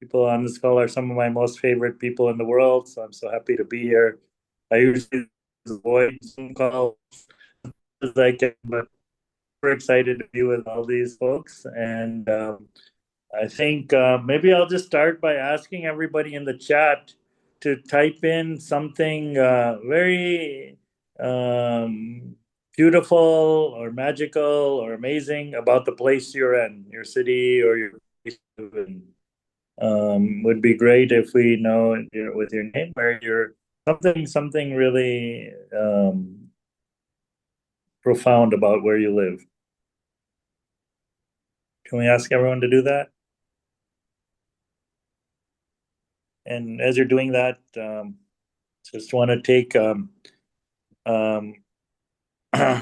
People on this call are some of my most favorite people in the world, so I'm so happy to be here. I usually avoid Zoom calls as I can, but we're excited to be with all these folks. And I think maybe I'll just start by asking everybody in the chat to type in something very beautiful or magical or amazing about the place you're in, your city or your place you live in. Would be great if we know with your name where you're something really profound about where you live. Can we ask everyone to do that? And as you're doing that, just want to take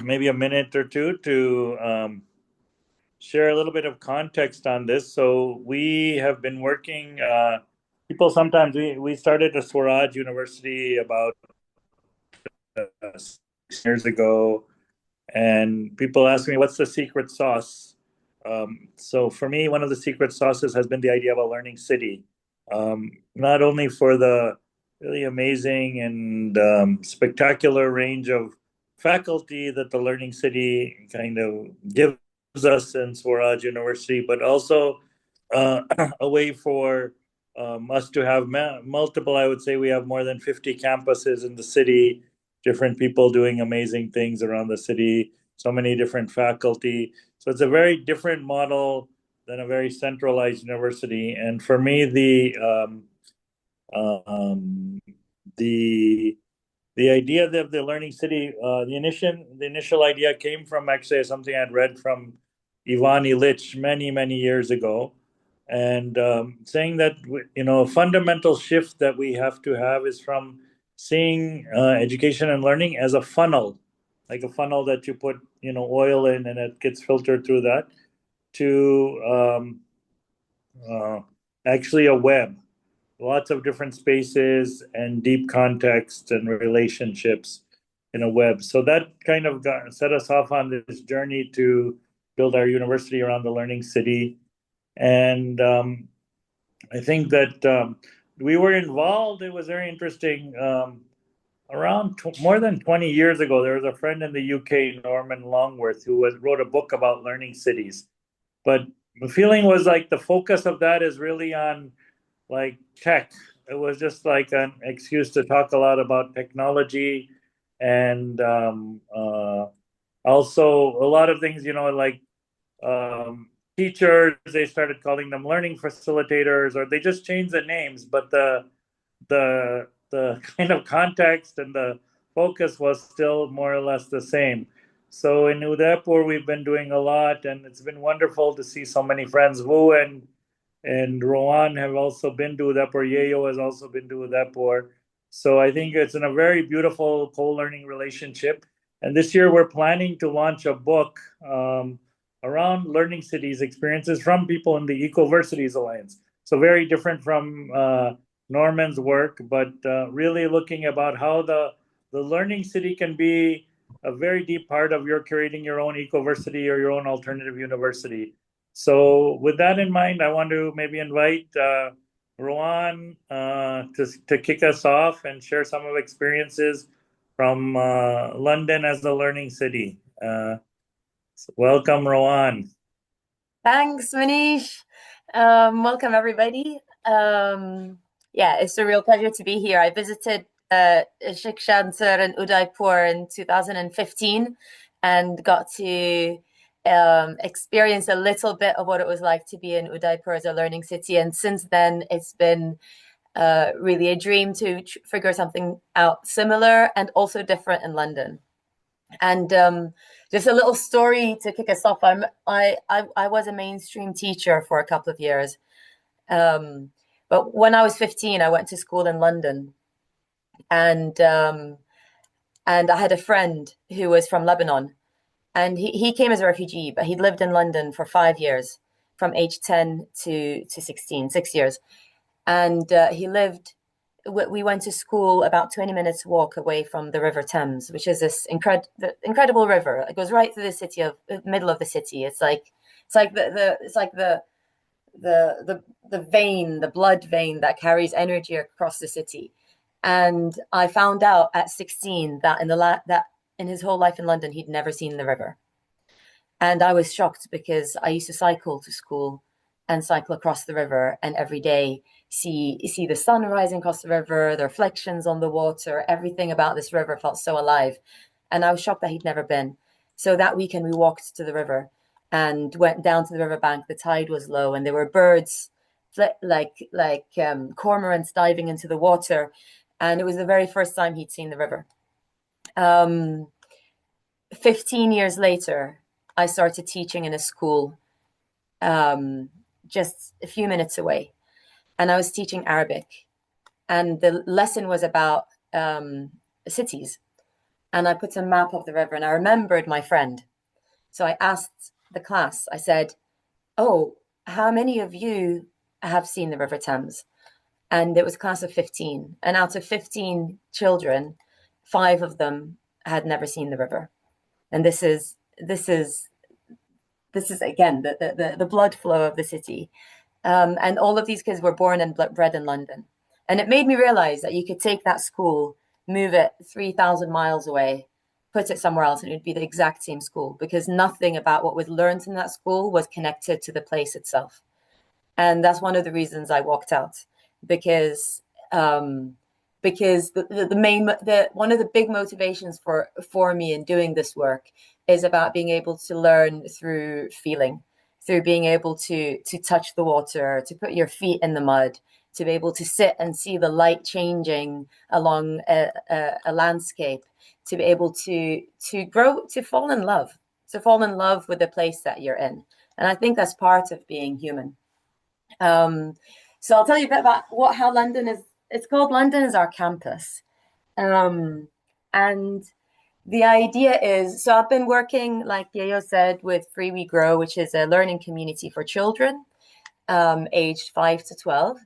maybe a minute or two to share a little bit of context on this. So we have been working, people sometimes, we started a Swaraj University about 6 years ago, and people ask me, what's the secret sauce? So for me, one of the secret sauces has been the idea of a learning city. Not only for the really amazing and spectacular range of faculty that the Learning City kind of gives us in Swaraj University, but also a way for us to have multiple, I would say we have more than 50 campuses in the city, different people doing amazing things around the city, so many different faculty. So it's a very different model than a very centralized university. And for me, the idea of the learning city, the initial idea came from actually something I'd read from Ivan Illich many years ago, and saying that a fundamental shift that we have to have is from seeing education and learning as a funnel, like a funnel that you put oil in and it gets filtered through that, to actually a web, lots of different spaces and deep context and relationships in a web. So that kind of set us off on this journey to build our university around the learning city. And I think that we were involved. It was very interesting. Around more than 20 years ago, there was a friend in the UK, Norman Longworth, who wrote a book about learning cities. But the feeling was like the focus of that is really on like tech. It was just like an excuse to talk a lot about technology, and also a lot of things, like teachers, they started calling them learning facilitators, or they just changed the names, but the kind of context and the focus was still more or less the same. So in Udaipur, we've been doing a lot, and it's been wonderful to see so many friends. Wu and Rowan have also been to Udaipur. Yayo has also been to Udaipur. So I think it's in a very beautiful co-learning relationship. And this year we're planning to launch a book around learning cities experiences from people in the Ecoversities Alliance. So very different from Norman's work, but really looking about how the learning city can be a very deep part of your creating your own ecoversity or your own alternative university. So with that in mind, I want to maybe invite Rowan to kick us off and share some of experiences from London as the learning city. So welcome, Rowan. Thanks, Manish. Welcome, everybody. Yeah, it's a real pleasure to be here. I visited Shikshan Sir in Udaipur in 2015 and got to experience a little bit of what it was like to be in Udaipur as a learning city. And since then, it's been really a dream to figure something out similar and also different in London. And just a little story to kick us off. I was a mainstream teacher for a couple of years. But when I was 15, I went to school in London. And I had a friend who was from Lebanon. And he came as a refugee, but he'd lived in London for 5 years, from age 10 to 16, 6 years. And we went to school about 20 minutes walk away from the River Thames, which is this incredible river. It goes right through the middle of the city. It's like the the vein, the blood vein that carries energy across the city. And I found out at 16 that that in his whole life in London, he'd never seen the river. And I was shocked because I used to cycle to school and cycle across the river, and every day see the sun rising across the river, the reflections on the water, everything about this river felt so alive. And I was shocked that he'd never been. So that weekend we walked to the river and went down to the riverbank. The tide was low, and there were birds like cormorants diving into the water. And it was the very first time he'd seen the river. 15 years later, I started teaching in a school just a few minutes away. And I was teaching Arabic. And the lesson was about cities. And I put a map of the river, and I remembered my friend. So I asked the class, I said, "Oh, how many of you have seen the River Thames?" And it was a class of 15. And out of 15 children, 5 of them had never seen the river. And this is again the blood flow of the city. And all of these kids were born and bred in London. And it made me realize that you could take that school, move it 3,000 miles away, put it somewhere else, and it would be the exact same school, because nothing about what was learned in that school was connected to the place itself. And that's one of the reasons I walked out, because one of the big motivations for me in doing this work is about being able to learn through feeling, through being able to touch the water, to put your feet in the mud, to be able to sit and see the light changing along a landscape, to be able to grow, to fall in love with the place that you're in. And I think that's part of being human. So I'll tell you a bit about how London is. It's called London is Our Campus. And the idea is, so I've been working, like Yayo said, with Free We Grow, which is a learning community for children aged 5 to 12.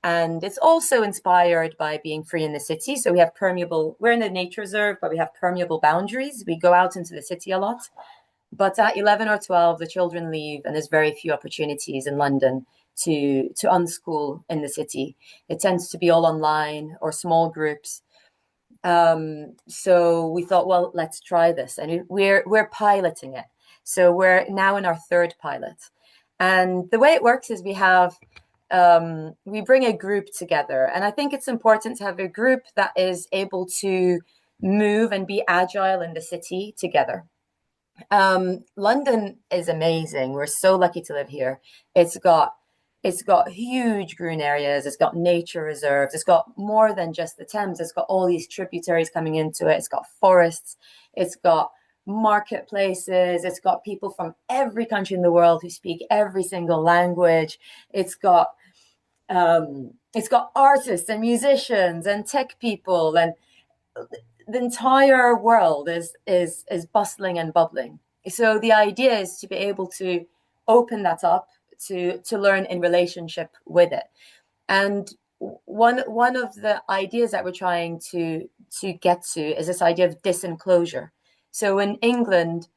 And it's also inspired by being free in the city. So we have we're in a nature reserve, but we have permeable boundaries. We go out into the city a lot. But at 11 or 12, the children leave, and there's very few opportunities in London to unschool in the city. It tends to be all online or small groups. So we thought, well, let's try this, and we're piloting it. So we're now in our 3rd pilot, and the way it works is we bring a group together, and I think it's important to have a group that is able to move and be agile in the city together. London is amazing. We're so lucky to live here. It's got huge green areas. It's got nature reserves. It's got more than just the Thames. It's got all these tributaries coming into it. It's got forests. It's got marketplaces. It's got people from every country in the world who speak every single language. It's got artists and musicians and tech people, and the entire world is bustling and bubbling. So the idea is to be able to open that up, to learn in relationship with it. And one of the ideas that we're trying to get to is this idea of disenclosure. So in England,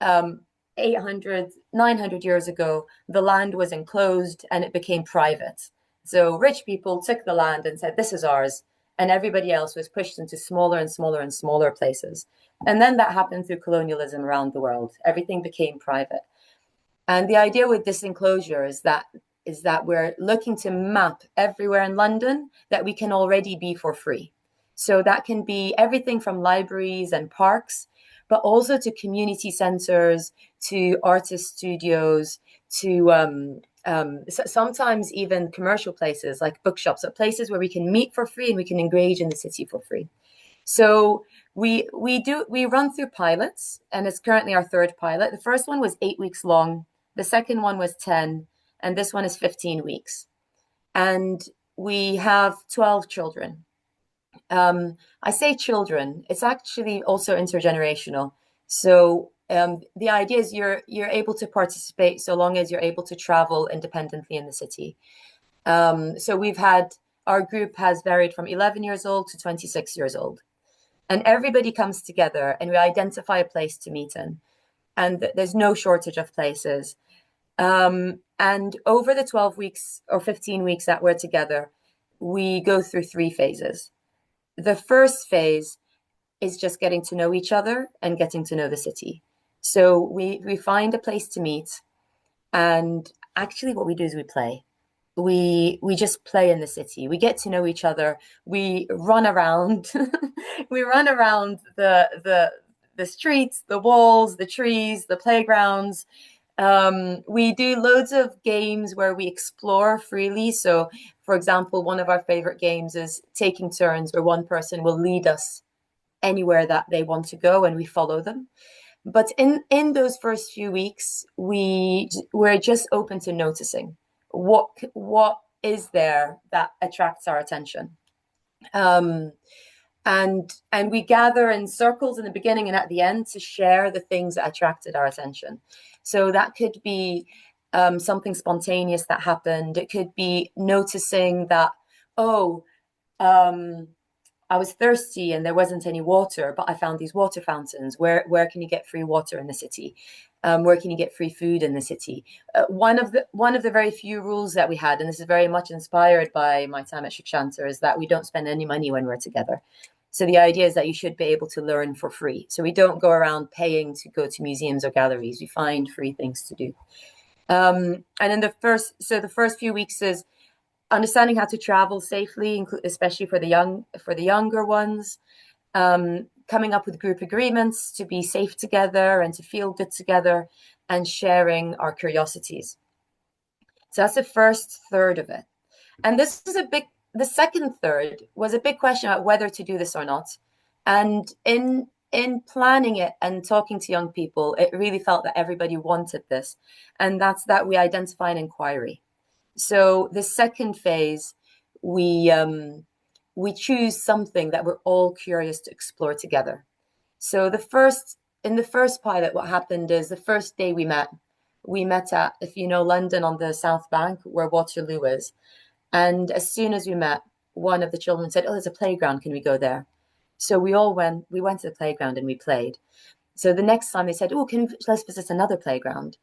800, 900 years ago, the land was enclosed and it became private. So rich people took the land and said, this is ours. And everybody else was pushed into smaller and smaller and smaller places. And then that happened through colonialism around the world. Everything became private. And the idea with disenclosure is that we're looking to map everywhere in London that we can already be for free. So that can be everything from libraries and parks, but also to community centres, to artist studios, to sometimes even commercial places like bookshops, so places where we can meet for free and we can engage in the city for free. So we run through pilots, and it's currently our 3rd pilot. The first one was 8 weeks long. The second one was 10, and this one is 15 weeks. And we have 12 children. I say children, it's actually also intergenerational. So the idea is you're able to participate so long as you're able to travel independently in the city. So our group has varied from 11 years old to 26 years old. And everybody comes together and we identify a place to meet in. And there's no shortage of places. And And over the 12 weeks or 15 weeks that we're together, we go through 3 phases. The first phase is just getting to know each other and getting to know the city. So we find a place to meet, and actually what we do is we play. We just play in the city. We get to know each other. We run around. We run around the streets, the walls, the trees, the playgrounds. We do loads of games where we explore freely. So, for example, one of our favorite games is taking turns, where one person will lead us anywhere that they want to go, and we follow them. But in those first few weeks, we're just open to noticing what is there that attracts our attention. And we gather in circles in the beginning and at the end to share the things that attracted our attention. So that could be something spontaneous that happened. It could be noticing that, oh, I was thirsty and there wasn't any water, but I found these water fountains. Where can you get free water in the city? Where can you get free food in the city? One of the very few rules that we had, and this is very much inspired by my time at Shikshansa, is that we don't spend any money when we're together. So the idea is that you should be able to learn for free. So we don't go around paying to go to museums or galleries. We find free things to do. And in the first few weeks is understanding how to travel safely, especially for the younger ones. Coming up with group agreements to be safe together and to feel good together, and sharing our curiosities. So that's the first third of it. And the second third was a big question about whether to do this or not. And in planning it and talking to young people, it really felt that everybody wanted this. And that's that we identify an inquiry. So the second phase, we choose something that we're all curious to explore together. So in the first pilot, what happened is the first day we met at, if you know London, on the South Bank where Waterloo is. And as soon as we met, one of the children said, "Oh, there's a playground. Can we go there?" So we went to the playground and we played. So the next time they said, "Oh, let's visit another playground."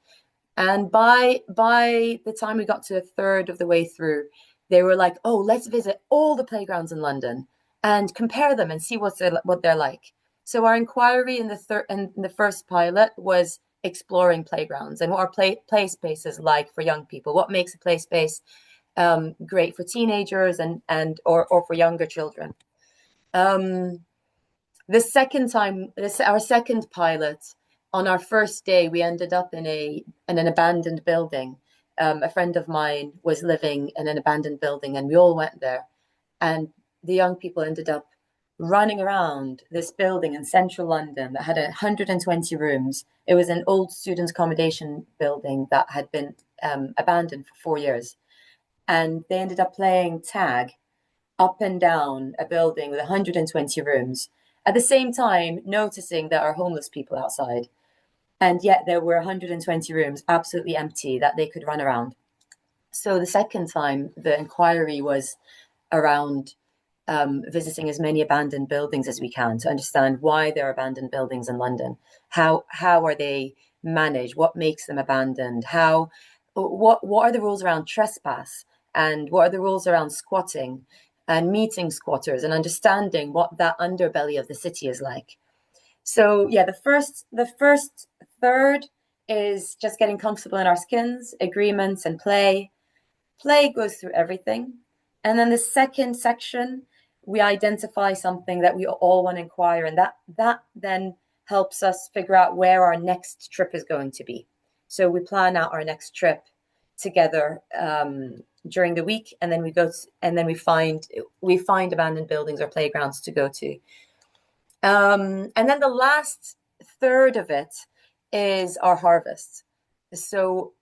And by the time we got to a third of the way through, they were like, "Oh, let's visit all the playgrounds in London and compare them and see what they're like." So our inquiry in the first pilot was exploring playgrounds and what are play spaces like for young people. What makes a play space great for teenagers or for younger children. The second time, our second pilot, on our first day, we ended up in an abandoned building. A friend of mine was living in an abandoned building, and we all went there. And the young people ended up running around this building in central London that had 120 rooms. It was an old student accommodation building that had been abandoned for 4 years. And they ended up playing tag up and down a building with 120 rooms, at the same time noticing there are homeless people outside. And yet there were 120 rooms absolutely empty that they could run around. So the second time, the inquiry was around visiting as many abandoned buildings as we can to understand why there are abandoned buildings in London. How are they managed? What makes them abandoned? What are the rules around trespass? And what are the rules around squatting and meeting squatters and understanding what that underbelly of the city is like? So yeah, the first third is just getting comfortable in our skins, agreements, and play. Play goes through everything. And then the second section, we identify something that we all want to inquire, and that then helps us figure out where our next trip is going to be. So we plan out our next trip together during the week, and then we find abandoned buildings or playgrounds to go to. And then the last third of it is our harvest. So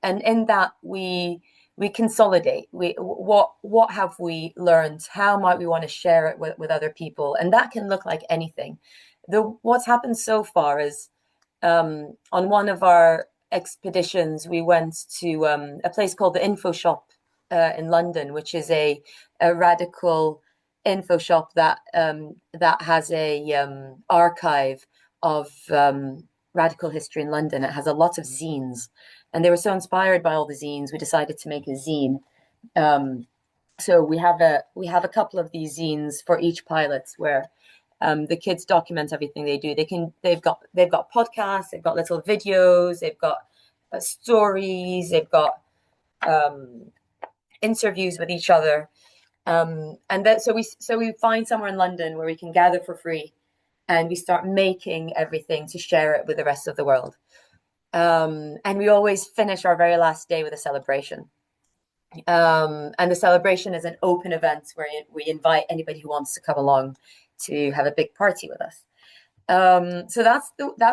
and in that we consolidate. What have we learned? How might we want to share it with other people? And that can look like anything. What's happened so far is on one of our expeditions, we went to a place called the Info Shop in London, which is a radical info shop that has a archive of radical history in London. It has a lot of zines, and they were so inspired by all the zines, we decided to make a zine. So we have a couple of these zines for each pilot where the kids document everything they do. They've got podcasts, they've got little videos, they've got stories, they've got interviews with each other. So we find somewhere in London where we can gather for free, and we start making everything to share it with the rest of the world. And we always finish our very last day with a celebration. And the celebration is an open event where we invite anybody who wants to come along to have a big party with us. So that's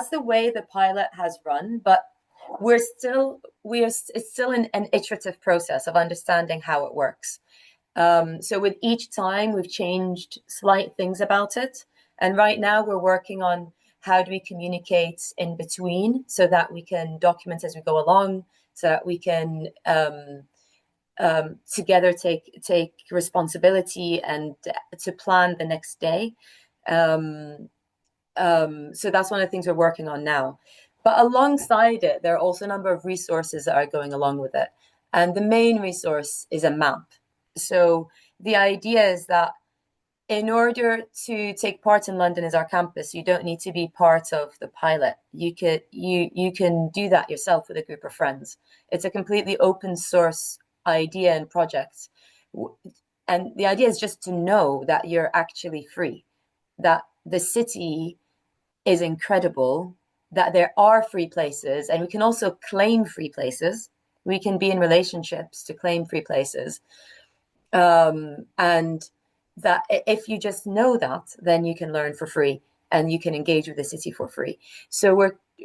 the way the pilot has run, but it's still an iterative process of understanding how it works. So with each time, we've changed slight things about it. And right now we're working on how do we communicate in between so that we can document as we go along, so that we can together take responsibility and to plan the next day. So that's one of the things we're working on now. But alongside it, there are also a number of resources that are going along with it. And the main resource is a map. So the idea is that in order to take part in London as our campus, you don't need to be part of the pilot. You can do that yourself with a group of friends. It's a completely open source idea and project. And the idea is just to know that you're actually free, that the city is incredible, that there are free places, and we can also claim free places. We can be in relationships to claim free places. And that if you just know that, then you can learn for free and you can engage with the city for free. So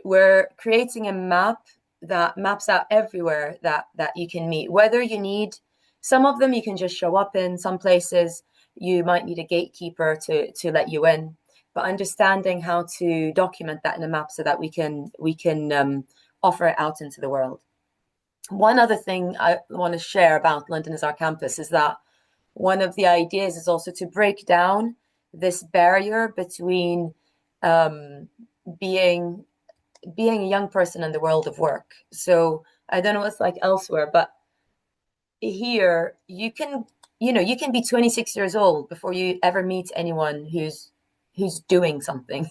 we're creating a map that maps out everywhere that you can meet. Whether you need some of them, you can just show up in. Some places you might need a gatekeeper to let you in. But understanding how to document that in a map so that we can offer it out into the world. One other thing I want to share about London as our campus is that one of the ideas is also to break down this barrier between being a young person in the world of work. So I don't know what it's like elsewhere, but here you can be 26 years old before you ever meet anyone who's doing something,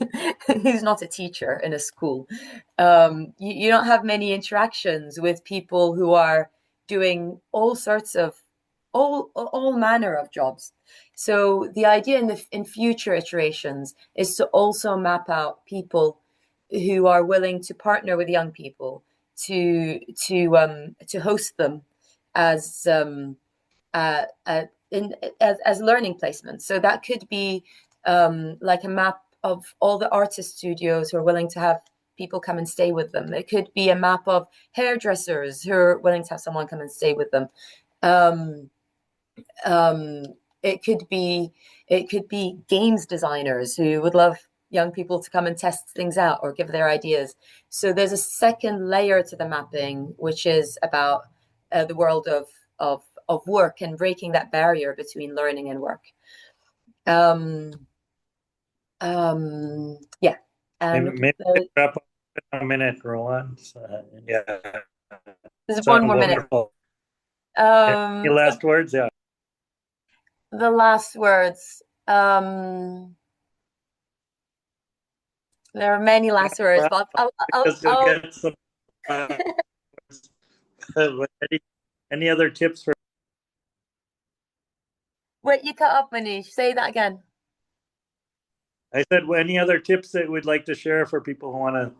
who's not a teacher in a school. You don't have many interactions with people who are doing all sorts of all manner of jobs. So the idea in future iterations is to also map out people who are willing to partner with young people to host them as as learning placements. So that could be like a map of all the artist studios who are willing to have people come and stay with them. It could be a map of hairdressers who are willing to have someone come and stay with them. It could be games designers who would love young people to come and test things out or give their ideas. So there's a second layer to the mapping, which is about the world of work and breaking that barrier between learning and work. Yeah. And maybe wrap up in a minute, Rowan. Yeah, there's one sounds more minute. wonderful. Any last words? Yeah. The last words. There are many last words, but I'll get some, any other tips for? Wait, you cut off, Manish. Say that again. I said, any other tips that we'd like to share for people who want to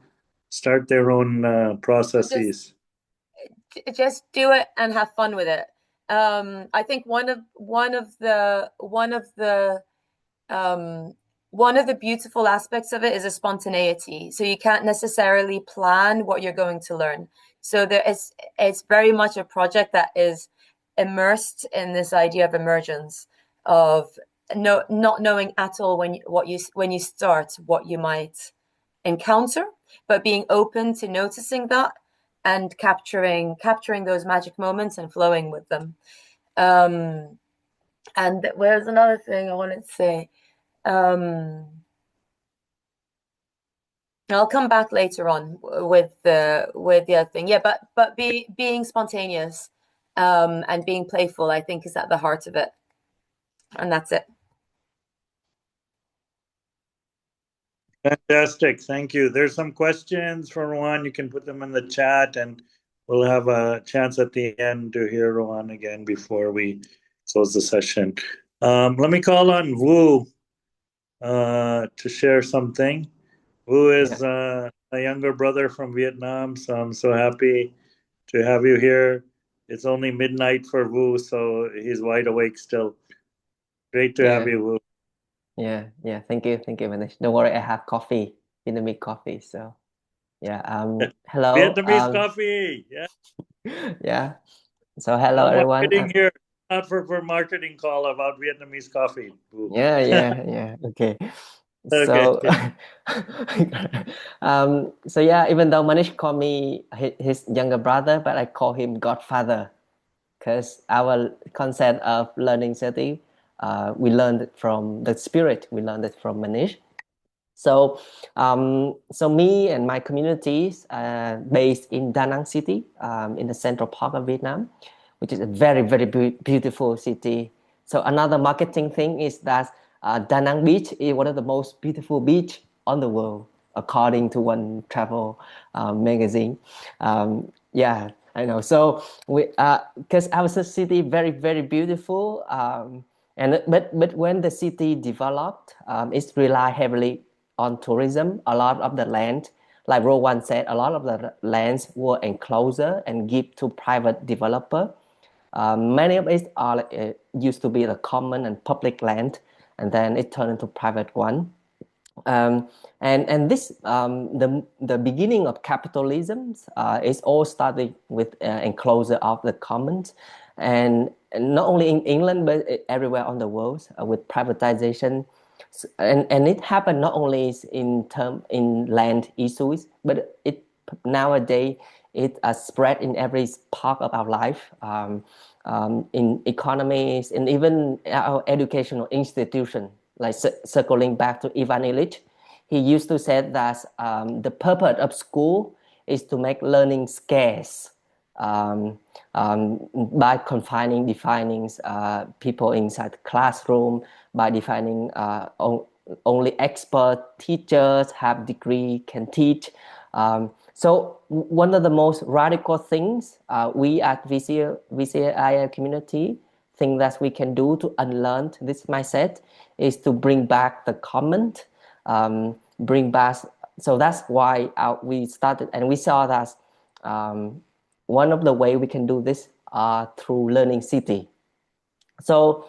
start their own processes? Just do it and have fun with it. I think one of the beautiful aspects of it is a spontaneity. So you can't necessarily plan what you're going to learn. So it's very much a project that is immersed in this idea of emergence, of not knowing at all when you start what you might encounter, but being open to noticing that and capturing those magic moments and flowing with them. And where's another thing I wanted to say? I'll come back later on with the other thing. Yeah, but being spontaneous and being playful, I think, is at the heart of it. And that's it. Fantastic. Thank you. There's some questions for Rowan. You can put them in the chat, and we'll have a chance at the end to hear Rowan again before we close the session. Let me call on Wu to share something. Wu is a younger brother from Vietnam, so I'm so happy to have you here. It's only midnight for Wu, so he's wide awake still. Great to have Yeah, you, Wu. yeah. Thank you, Manish. Don't worry, I have coffee, Vietnamese coffee. So yeah. Hello. Vietnamese coffee. Yeah. Yeah. So hello, No everyone. marketing here. Not for marketing call about Vietnamese coffee. Wu. Yeah. Okay. Okay. So, so yeah, even though Manish called me his younger brother, but I call him Godfather because our concept of learning city, we learned it from the spirit. We learned it from Manish. So, so me and my communities based in Da Nang City, in the central part of Vietnam, which is a very beautiful city. So another marketing thing is that Da Nang Beach is one of the most beautiful beach on the world, according to one travel magazine. Yeah, I know. So we, because our city very beautiful, and but when the city developed, it's rely heavily on tourism. A lot of the land, like Rowan said, a lot of the lands were enclosure and give to private developer. Many of it are used to be the common and public land, and then it turned into private one. And this the beginning of capitalism is all starting with enclosure of the commons, and not only in England but everywhere on the world with privatization, and it happened not only in land issues, but it nowadays it spread in every part of our life, in economies and even our educational institution. Like circling back to Ivan Illich, he used to say that the purpose of school is to make learning scarce, by defining people inside the classroom, by defining only expert teachers have degree can teach. So one of the most radical things we at VCI community think that we can do to unlearn this mindset is to bring back the comment, bring back. So that's why we started, and we saw that one of the way we can do this through learning city. So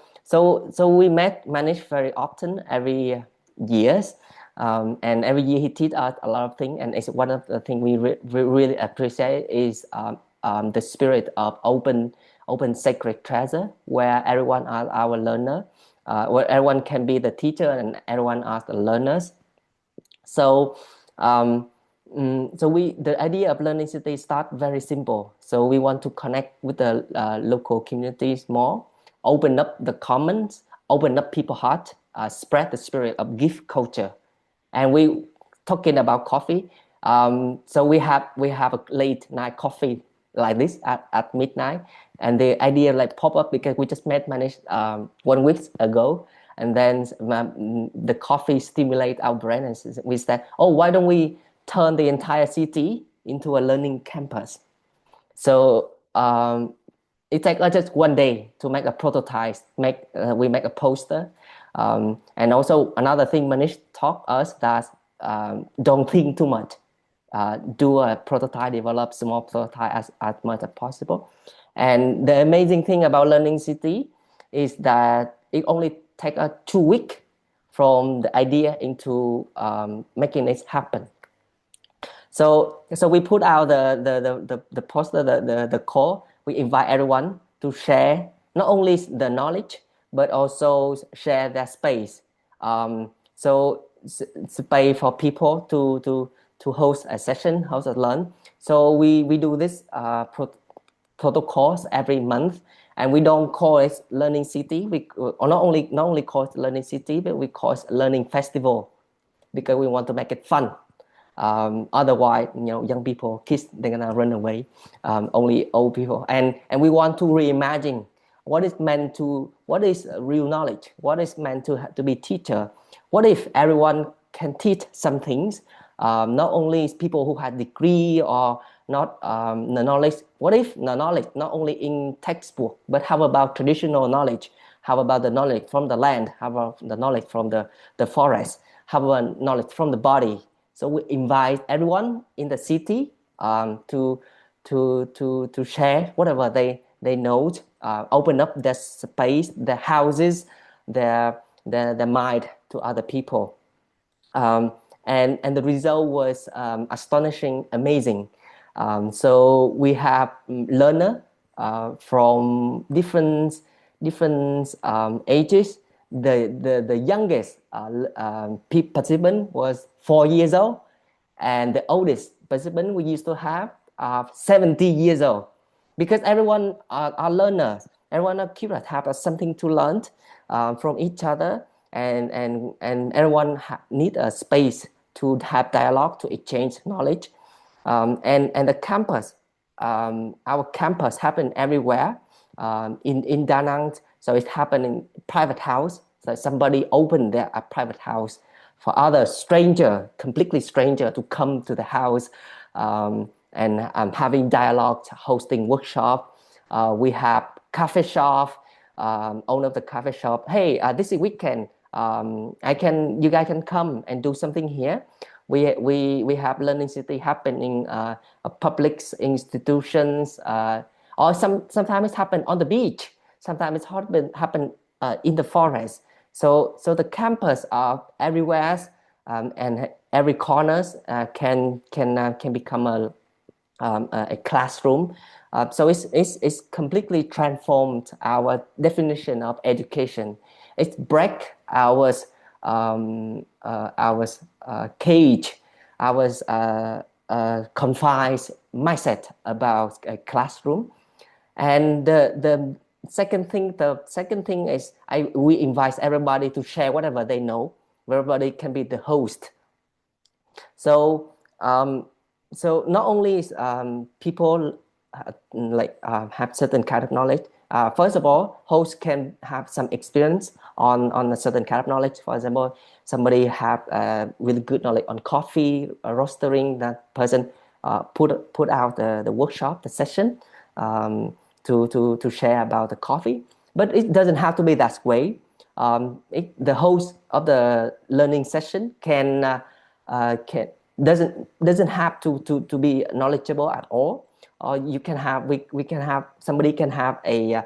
we met Manish very often every years, and every year he teach us a lot of things. And it's one of the things we really appreciate is the spirit of open sacred treasure, where everyone are our learner, where everyone can be the teacher and everyone are the learners. So so the idea of learning city start very simple. So we want to connect with the local communities more, open up the commons, open up people's heart, spread the spirit of gift culture. And we talking about coffee. So we have a late night coffee like this at midnight, and the idea like pop up because we just met Manish 1 week ago, and then the coffee stimulate our brain, and we said, oh, why don't we turn the entire city into a learning campus? So it takes us just 1 day to make a prototype. We make a poster, and also another thing Manish taught us that don't think too much. Do a prototype, develop small prototype as much as possible. And the amazing thing about Learning City is that it only takes us 2 weeks from the idea into making it happen. So we put out the poster, the call. We invite everyone to share not only the knowledge but also share their space. So space for people to host a session, host a learn. So we do this protocols every month, and we don't call it Learning City. We or not only call it Learning City, but we call it Learning Festival because we want to make it fun. Otherwise, young people, kids, they're gonna run away. Only old people, and we want to reimagine what is real knowledge, what is meant to be teacher. What if everyone can teach some things, not only people who had degree or not the knowledge. What if the knowledge not only in textbook, but how about traditional knowledge? How about the knowledge from the land? How about the knowledge from the forest? How about knowledge from the body? So we invite everyone in the city to share whatever they know, open up their space, their houses, their mind to other people. And the result was astonishing, amazing. So we have learner from different ages. The youngest participant was 4 years old, and the oldest participant we used to have 70 years old. Because everyone are learners, everyone are curious, have something to learn from each other, and everyone need a space to have dialogue, to exchange knowledge. And the campus, our campus happen everywhere in Da Nang. So it happened in private house. So somebody opened their private house for other stranger, completely stranger, to come to the house and having dialogue, hosting workshop. We have cafe shop. Owner of the cafe shop. Hey, this is weekend. You guys can come and do something here. We have learning city happening public institutions, or sometimes it happen on the beach. Sometimes it's happen in the forest. So the campus are everywhere, and every corners can become a classroom. So it's completely transformed our definition of education. It's break our cage, our confined mindset about a classroom. And the second thing is we invite everybody to share whatever they know. Everybody can be the host. So not only is people have certain kind of knowledge. First of all, hosts can have some experience on a certain kind of knowledge. For example, somebody have really good knowledge on coffee, roastering. That person put out the workshop, the session, to share about the coffee. But it doesn't have to be that way. The host of the learning session doesn't have to be knowledgeable at all. Or you can have somebody can have a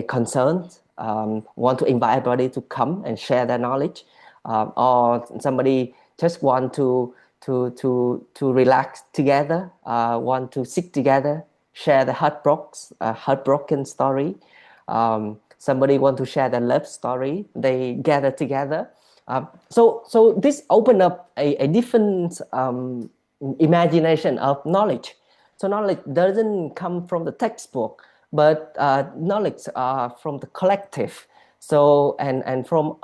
concern, want to invite everybody to come and share their knowledge, or somebody just want to relax together, want to sit together, share the heartbroken story. Somebody want to share their love story. They gather together. So this open up a different imagination of knowledge. So knowledge doesn't come from the textbook, but knowledge from the collective. So and from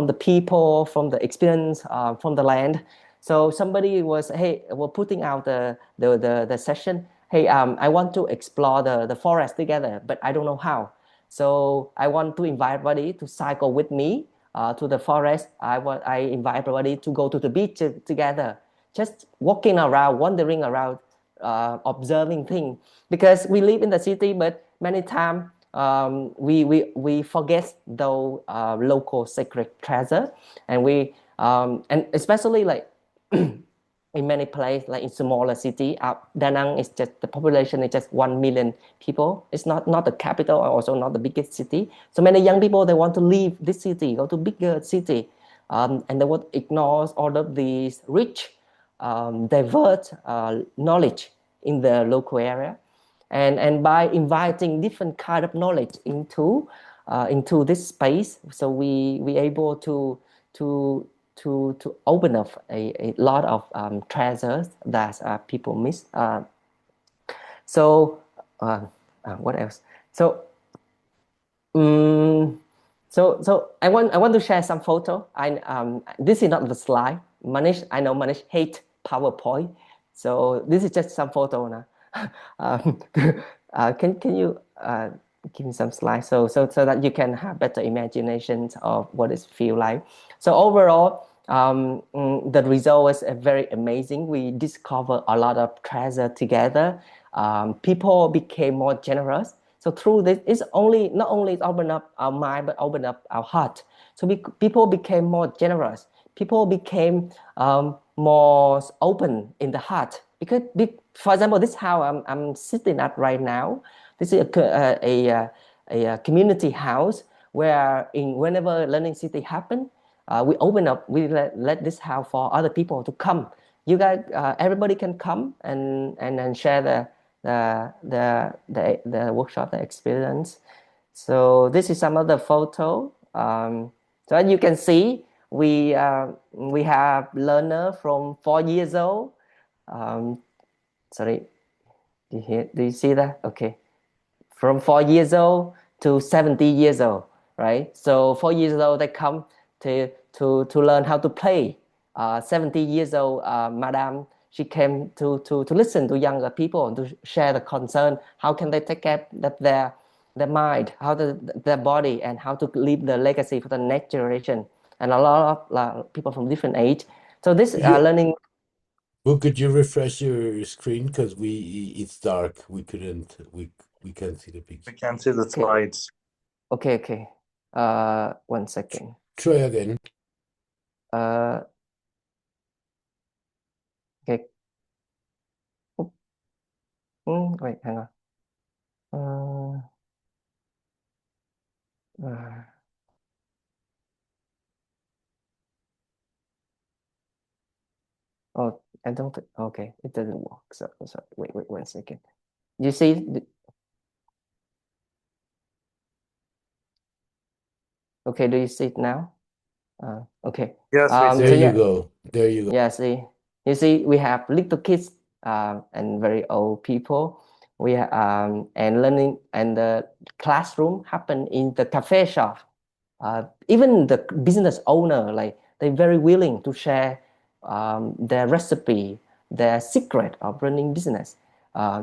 the people, from the experience, from the land. So somebody we're putting out the session. Hey, I want to explore the forest together, but I don't know how. So I want to invite everybody to cycle with me to the forest. I invite everybody to go to the beach together, just walking around, wandering around, observing things. Because we live in the city, but many times we forget those local sacred treasure, and especially like in many places, like in smaller city, Da Nang is just the population is just 1 million people. It's not the capital, or also not the biggest city. So many young people, they want to leave this city, go to bigger city, and they would ignore all of these rich, diverse knowledge in the local area, and by inviting different kind of knowledge into this space, so we able to open up a lot of treasures that people miss. So what else? So So I want to share some photo. This is not the slide. Manish, I know Manish hate PowerPoint, so this is just some photo now. Can you give me some slides so that you can have better imaginations of what it feel like. So overall, the result was very amazing. We discovered a lot of treasure together. People became more generous. So through this, it's not only open up our mind, but open up our heart. So people became more generous. People became more open in the heart. Because, for example, this is how I'm sitting at right now. This is a community house where whenever Learning City happen, we open up, we let this house for other people to come. You guys, everybody can come and share the workshop, the experience. So this is some of the photo. So as you can see, we have learner from 4 years old. Sorry, do you see that? Okay, from 4 years old to 70 years old, right? So 4 years old, they come to learn how to play. 70 years old, Madam, she came to listen to younger people, to share the concern. How can they take care of their mind, their body, and how to leave the legacy for the next generation. And a lot of people from different age. So this learning. Well, could you refresh your screen, because it's dark. We can't see the picture. We can't see the slides. Okay. 1 second. Try again. Okay. Wait, hang on. Oh, I don't think, okay, it doesn't work. So wait 1 second. You see, okay, do you see it now? Okay. Yes, there you go. There you go. Yeah, see, you see, we have little kids and very old people. We and learning, and the classroom happen in the cafe shop. Even the business owner, like, they're very willing to share their recipe, their secret of running business.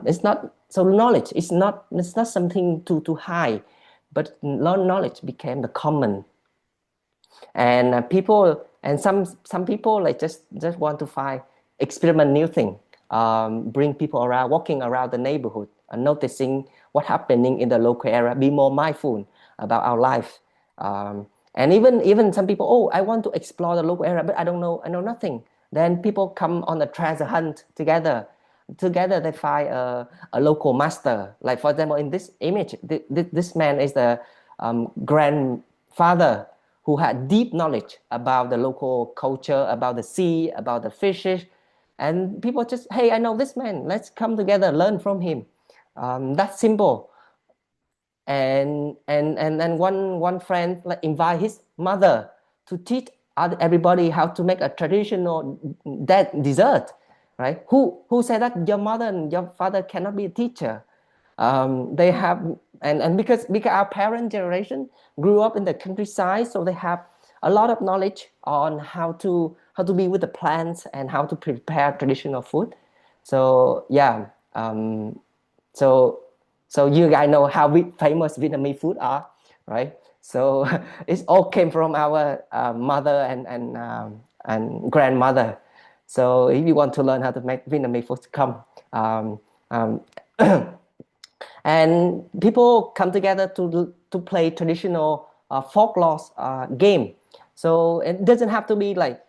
It's not so knowledge. It's not something to hide, but knowledge became the common. And people, and some people, like, just want to experiment new thing. Bring people around, walking around the neighborhood, and noticing what's happening in the local area. Be more mindful about our life. And even some people, oh, I want to explore the local area, but I know nothing. Then people come on a treasure hunt together. Together they find a local master. Like, for example, in this image, this man is the grandfather who had deep knowledge about the local culture, about the sea, about the fishes. And people just, hey, I know this man. Let's come together, learn from him. That's simple. And one friend, like, invite his mother to teach everybody how to make a traditional dessert, right? Who said that your mother and your father cannot be a teacher? They have, and because our parent generation grew up in the countryside, so they have a lot of knowledge on how to be with the plants and how to prepare traditional food. So yeah, so you guys know how famous Vietnamese food are, right? So it all came from our mother and grandmother. So if you want to learn how to make Vietnamese food, come. And people come together to play traditional folklore game. So it doesn't have to be like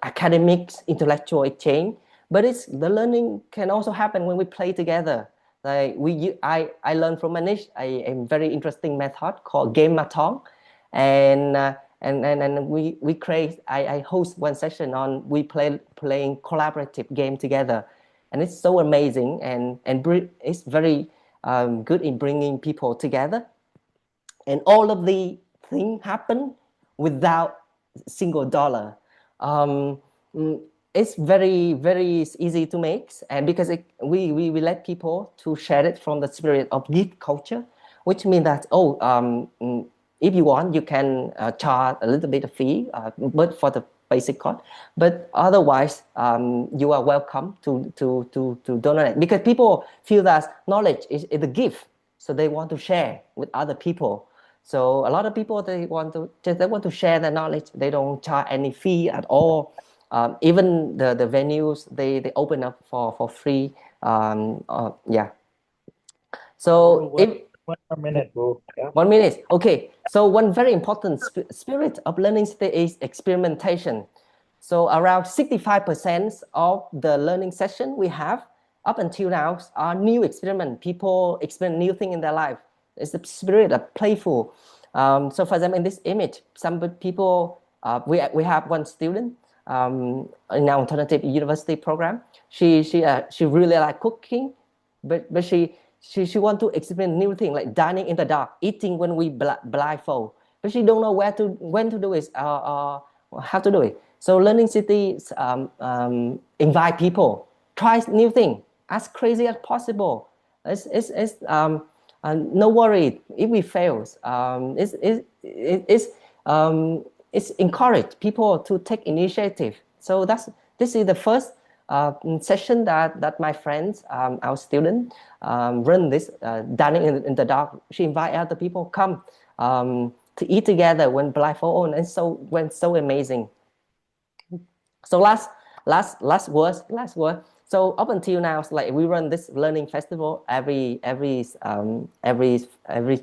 academics, intellectual exchange, but the learning can also happen when we play together. Like I learned from Manish a very interesting method called game marathon, and we create. I host one session on playing collaborative game together, and it's so amazing, and it's very good in bringing people together, and all of the things happen without single dollar. It's very easy to make, and because we let people to share it from the spirit of gift culture, which means that if you want, you can charge a little bit of fee, but for the basic course. But otherwise, you are welcome to donate, because people feel that knowledge is a gift, so they want to share with other people. So a lot of people, they want to share their knowledge. They don't charge any fee at all. Even the venues, they open up for free. Yeah. So one more minute, Wu. Yeah. 1 minute. Okay. So one very important spirit of learning city is experimentation. So around 65% of the learning session we have up until now are new experiment. People experiment new things in their life. It's the spirit of playful. So for example, in this image, some people, we have one student in our alternative university program. She really like cooking, but she want to experiment new things like dining in the dark, eating when we blindfold, but she don't know when to do it, how to do it. So learning cities invite people, try new things, as crazy as possible. It's no worry if we fail. It's encourage people to take initiative. So this is the first session that my friends, our student, run this dining in the dark. She invite other people come to eat together when blindfold on, and so went so amazing. So last word. So up until now, it's like we run this learning festival every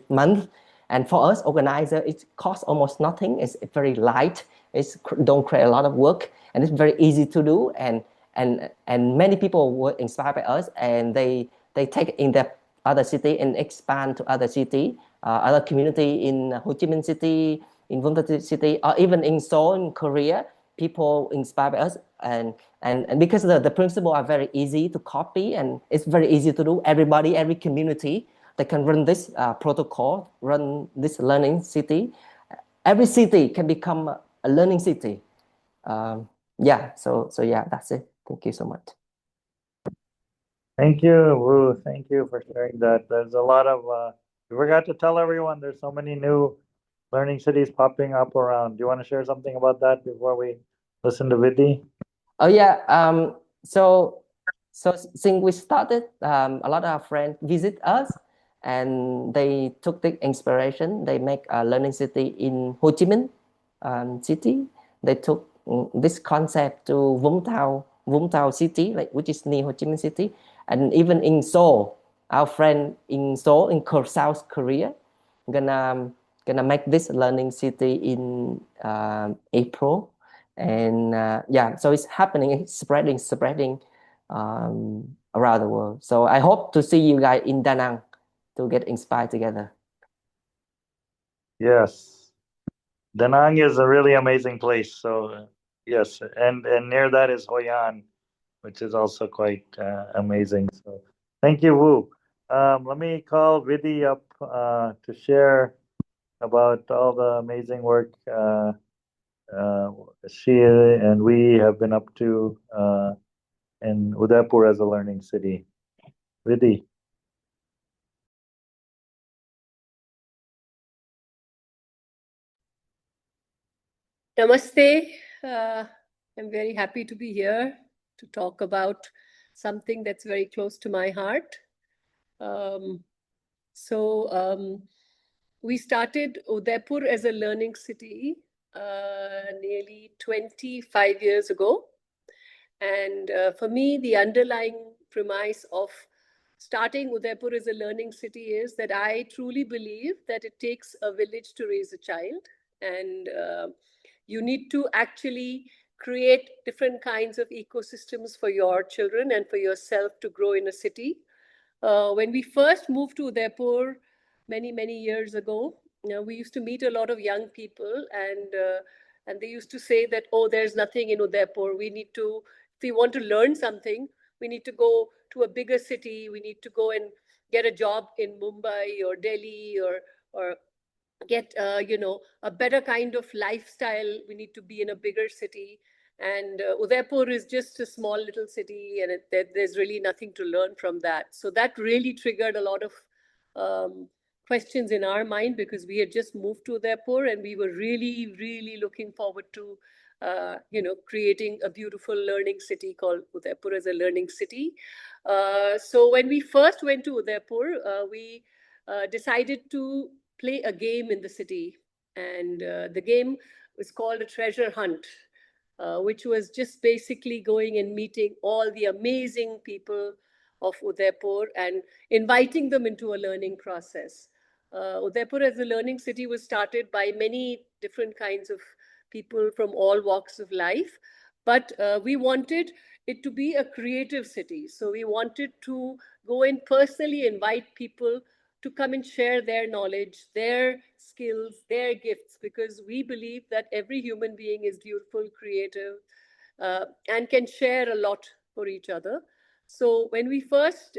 month, and for us organizer, it costs almost nothing. It's very light. It's don't create a lot of work, and it's very easy to do. And many people were inspired by us, and they take in their other city and expand to other city, other community in Ho Chi Minh City, in Vung Tau City, or even in Seoul in Korea. People inspired by us, and because the principles are very easy to copy, and it's very easy to do. Every community, they can run this protocol, run this learning city. Every city can become a learning city. Yeah, so yeah, that's it. Thank you so much. Thank you, Wu. Thank you for sharing that. There's a lot of, we forgot to tell everyone there's so many new learning cities popping up around. Do you want to share something about that before we listen to Vidhi? Oh yeah. So since we started, a lot of our friends visit us, and they took the inspiration. They make a learning city in Ho Chi Minh City. They took this concept to Vung Tau City, like which is near Ho Chi Minh City, and even in Seoul. Our friend in Seoul, in South Korea, gonna make this learning city in April. And yeah, so it's happening, it's spreading around the world. So I hope to see you guys in Da Nang to get inspired together. Yes, Da Nang is a really amazing place. So yes, and near that is Hoi An, which is also quite amazing. So thank you, Wu. Let me call Vidhi up to share about all the amazing work she and we have been up to in Udaipur as a learning city. Vidhi. Namaste. I'm very happy to be here to talk about something that's very close to my heart. We started Udaipur as a learning city nearly 25 years ago. And for me, the underlying premise of starting Udaipur as a learning city is that I truly believe that it takes a village to raise a child. And you need to actually create different kinds of ecosystems for your children and for yourself to grow in a city. When we first moved to Udaipur many years ago, we used to meet a lot of young people, and they used to say that, oh, there's nothing in Udaipur. We need to, if we want to learn something, we need to go to a bigger city. We need to go and get a job in Mumbai or Delhi, or get a better kind of lifestyle. We need to be in a bigger city. And Udaipur is just a small little city, and there's really nothing to learn from that. So that really triggered a lot of questions in our mind, because we had just moved to Udaipur and we were really, really looking forward to, creating a beautiful learning city called Udaipur as a learning city. So when we first went to Udaipur, we decided to play a game in the city. And the game was called a treasure hunt, which was just basically going and meeting all the amazing people of Udaipur and inviting them into a learning process. Udaipur as a learning city was started by many different kinds of people from all walks of life, but we wanted it to be a creative city. So we wanted to go and personally invite people to come and share their knowledge, their skills, their gifts, because we believe that every human being is beautiful, creative, and can share a lot for each other. So when we first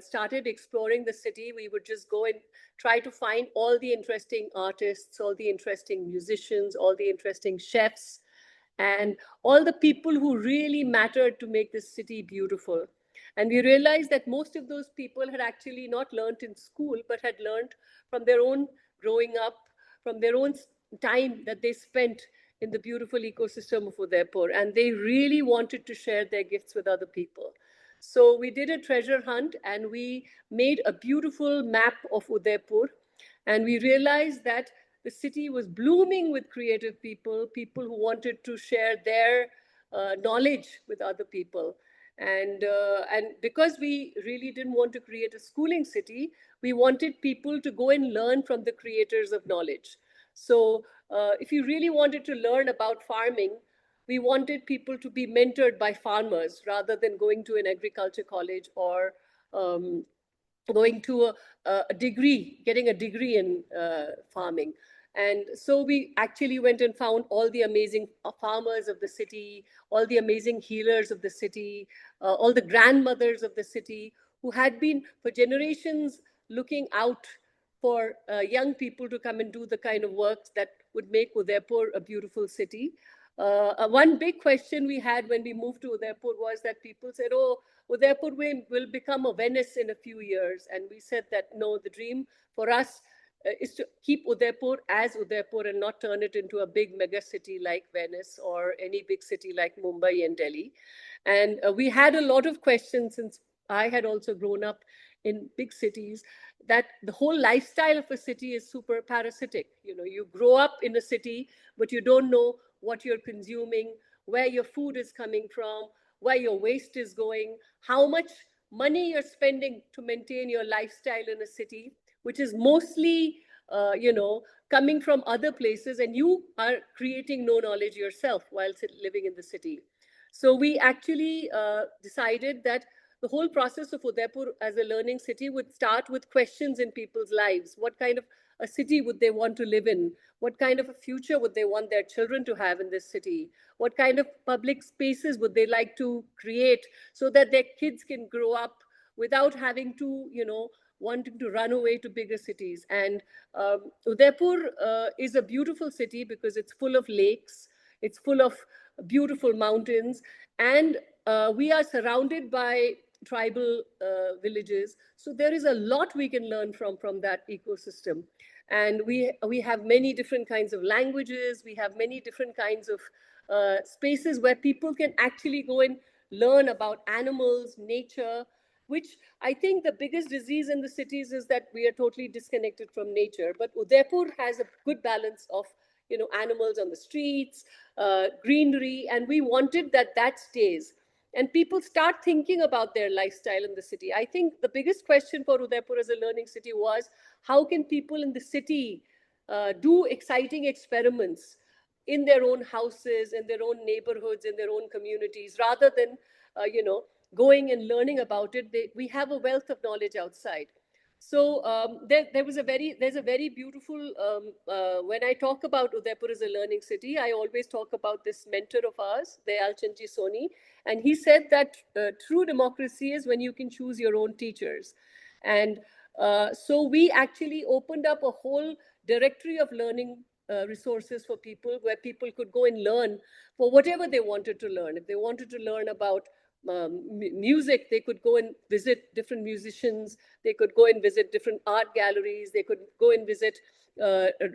started exploring the city, we would just go and try to find all the interesting artists, all the interesting musicians, all the interesting chefs, and all the people who really mattered to make this city beautiful. And we realized that most of those people had actually not learned in school, but had learned from their own growing up, from their own time that they spent in the beautiful ecosystem of Udaipur. And they really wanted to share their gifts with other people. So we did a treasure hunt and we made a beautiful map of Udaipur. And we realized that the city was blooming with creative people, people who wanted to share their knowledge with other people. And because we really didn't want to create a schooling city, we wanted people to go and learn from the creators of knowledge. So if you really wanted to learn about farming, we wanted people to be mentored by farmers rather than going to an agriculture college or going to a degree, getting a degree in farming. And so we actually went and found all the amazing farmers of the city, all the amazing healers of the city, all the grandmothers of the city who had been for generations looking out for young people to come and do the kind of work that would make Udaipur a beautiful city. One big question we had when we moved to Udaipur was that people said, oh, Udaipur will become a Venice in a few years. And we said that no, the dream for us is to keep Udaipur as Udaipur and not turn it into a big mega city like Venice or any big city like Mumbai and Delhi. And we had a lot of questions, since I had also grown up in big cities, that the whole lifestyle of a city is super parasitic. You know, you grow up in a city, but you don't know what you're consuming, where your food is coming from, where your waste is going, how much money you're spending to maintain your lifestyle in a city, which is mostly, coming from other places, and you are creating no knowledge yourself while living in the city. So we actually decided that the whole process of Udaipur as a learning city would start with questions in people's lives. What kind of a city would they want to live in? What kind of a future would they want their children to have in this city? What kind of public spaces would they like to create so that their kids can grow up without having to, wanting to run away to bigger cities? And Udaipur is a beautiful city because it's full of lakes, it's full of beautiful mountains, and we are surrounded by tribal villages. So there is a lot we can learn from that ecosystem. And we have many different kinds of languages. We have many different kinds of spaces where people can actually go and learn about animals, nature, which I think the biggest disease in the cities is that we are totally disconnected from nature. But Udaipur has a good balance of, animals on the streets, greenery, and we wanted that stays. And people start thinking about their lifestyle in the city. I think the biggest question for Udaipur as a learning city was, how can people in the city do exciting experiments in their own houses, in their own neighborhoods, in their own communities, rather than, going and learning about it. We have a wealth of knowledge outside. So there's a very beautiful, when I talk about Udaipur as a learning city, I always talk about this mentor of ours, Dayal Chandji Soni, and he said that true democracy is when you can choose your own teachers. And so we actually opened up a whole directory of learning resources for people, where people could go and learn for whatever they wanted to learn. If they wanted to learn about music, they could go and visit different musicians, they could go and visit different art galleries, they could go and visit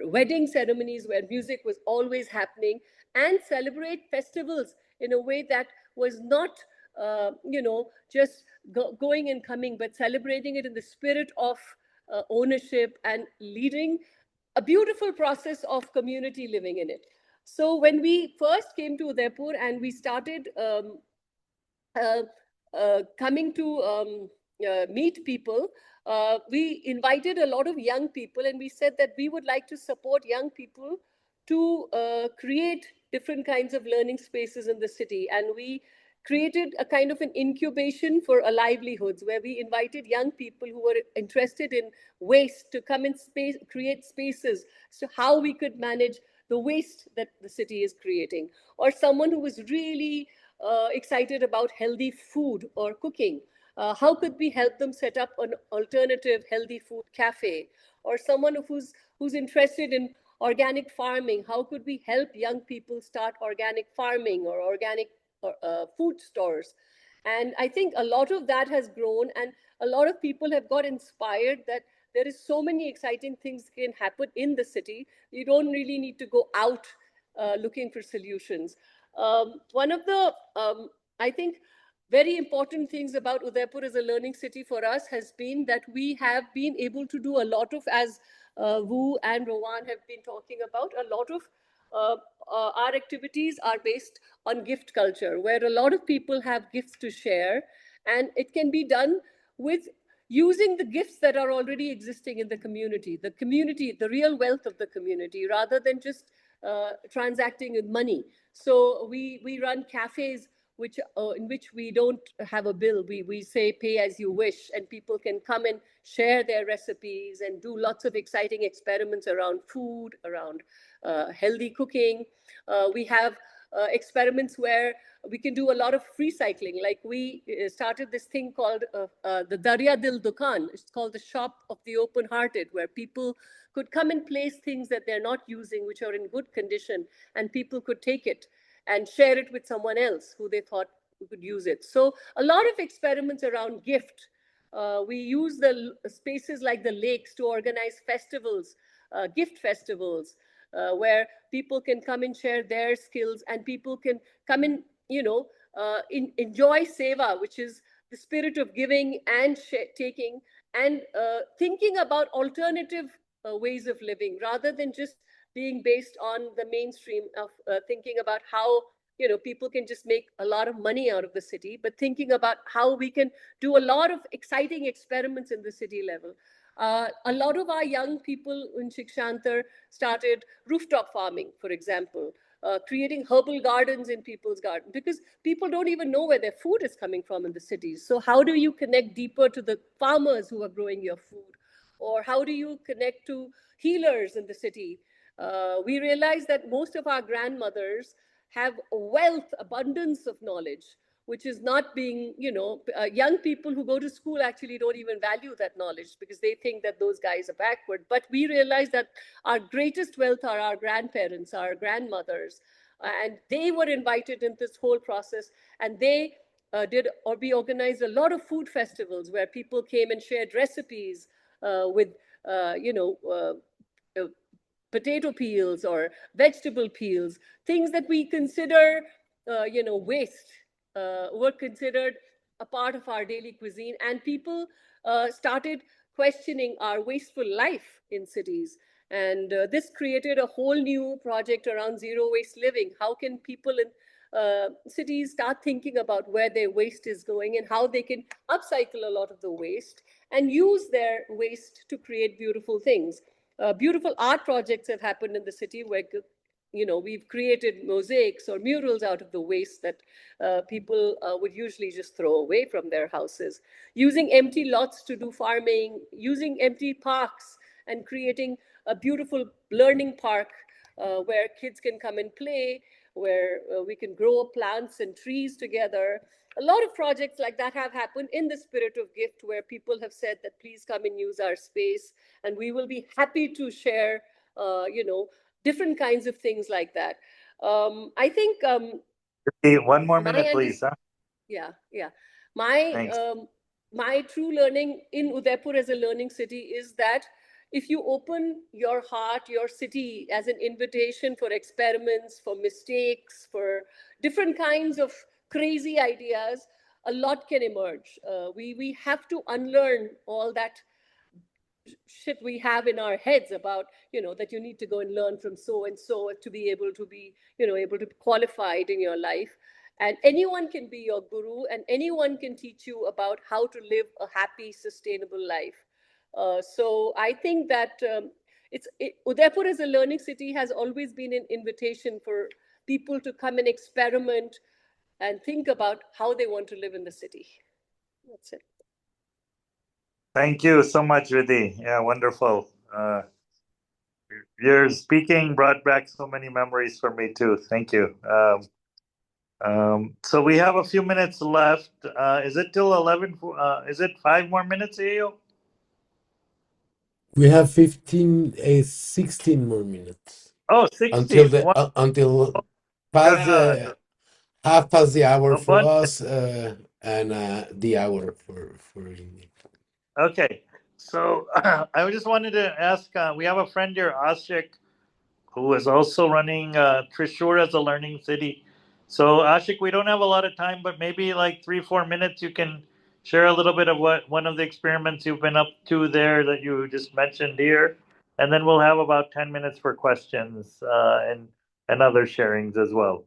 wedding ceremonies where music was always happening, and celebrate festivals in a way that was not, just going and coming, but celebrating it in the spirit of ownership and leading a beautiful process of community living in it. So when we first came to Udaipur and we started uh, coming to meet people, we invited a lot of young people, and we said that we would like to support young people to create different kinds of learning spaces in the city. And we created a kind of an incubation for a livelihoods, where we invited young people who were interested in waste to come in space, create spaces so how we could manage the waste that the city is creating, or someone who was really excited about healthy food or cooking. How could we help them set up an alternative healthy food cafe? Or someone who's interested in organic farming, how could we help young people start organic farming or organic food stores? And I think a lot of that has grown, and a lot of people have got inspired that there is so many exciting things can happen in the city. You don't really need to go out looking for solutions. One of the, I think, very important things about Udaipur as a learning city for us has been that we have been able to do a lot of, as Wu and Rowan have been talking about, a lot of our activities are based on gift culture, where a lot of people have gifts to share, and it can be done with using the gifts that are already existing in the community, the real wealth of the community, rather than just transacting with money. So we run cafes in which we don't have a bill. We say pay as you wish, and people can come and share their recipes and do lots of exciting experiments around food, around healthy cooking. We have experiments where we can do a lot of free cycling. Like we started this thing called the Darya Dil Dukan. It's called the Shop of the Open-Hearted, where people could come and place things that they're not using, which are in good condition, and people could take it and share it with someone else who they thought could use it. So a lot of experiments around gift. We use the spaces like the lakes to organize festivals, gift festivals, where people can come and share their skills, and people can come and, enjoy seva, which is the spirit of giving and taking, and thinking about alternative ways of living, rather than just being based on the mainstream of thinking about how people can just make a lot of money out of the city, but thinking about how we can do a lot of exciting experiments in the city level. A lot of our young people in Shikshantar started rooftop farming, for example, creating herbal gardens in people's gardens, because people don't even know where their food is coming from in the cities. So how do you connect deeper to the farmers who are growing your food? Or how do you connect to healers in the city? We realize that most of our grandmothers have a wealth, abundance of knowledge, which is not being, young people who go to school actually don't even value that knowledge because they think that those guys are backward. But we realize that our greatest wealth are our grandparents, our grandmothers, and they were invited in this whole process, and they we organized a lot of food festivals where people came and shared recipes with, potato peels or vegetable peels, things that we consider, waste, were considered a part of our daily cuisine. And people started questioning our wasteful life in cities. And this created a whole new project around zero waste living. How can people in cities start thinking about where their waste is going and how they can upcycle a lot of the waste and use their waste to create beautiful things? Beautiful art projects have happened in the city where, we've created mosaics or murals out of the waste that people would usually just throw away from their houses. Using empty lots to do farming, using empty parks and creating a beautiful learning park where kids can come and play, where we can grow plants and trees together. A lot of projects like that have happened in the spirit of gift, where people have said that please come and use our space, and we will be happy to share, different kinds of things like that. I think Hey, one more my minute, please. Huh? Yeah, yeah. My Thanks. my true learning in Udaipur as a learning city is that if you open your heart, your city as an invitation for experiments, for mistakes, for different kinds of crazy ideas, a lot can emerge. We have to unlearn all that shit we have in our heads about, that you need to go and learn from so and so to be able to be, able to be qualified in your life. And anyone can be your guru, and anyone can teach you about how to live a happy, sustainable life. So I think that Udaipur as a learning city has always been an invitation for people to come and experiment and think about how they want to live in the city. That's it. Thank you so much, Vidhi. Yeah, wonderful. Your speaking brought back so many memories for me too. Thank you. So we have a few minutes left. Is it till 11? Is it 5 more minutes, Ayo? We have 16 more minutes Oh, until 16. the until past God. half past the hour for Abundant. us, and the hour for India. Okay. So I just wanted to ask, we have a friend here, Ashik, who is also running Trishur as a learning city. So Ashik, we don't have a lot of time, but maybe like 3-4 minutes, you can share a little bit of what one of the experiments you've been up to there that you just mentioned here, and then we'll have about 10 minutes for questions and other sharings as well.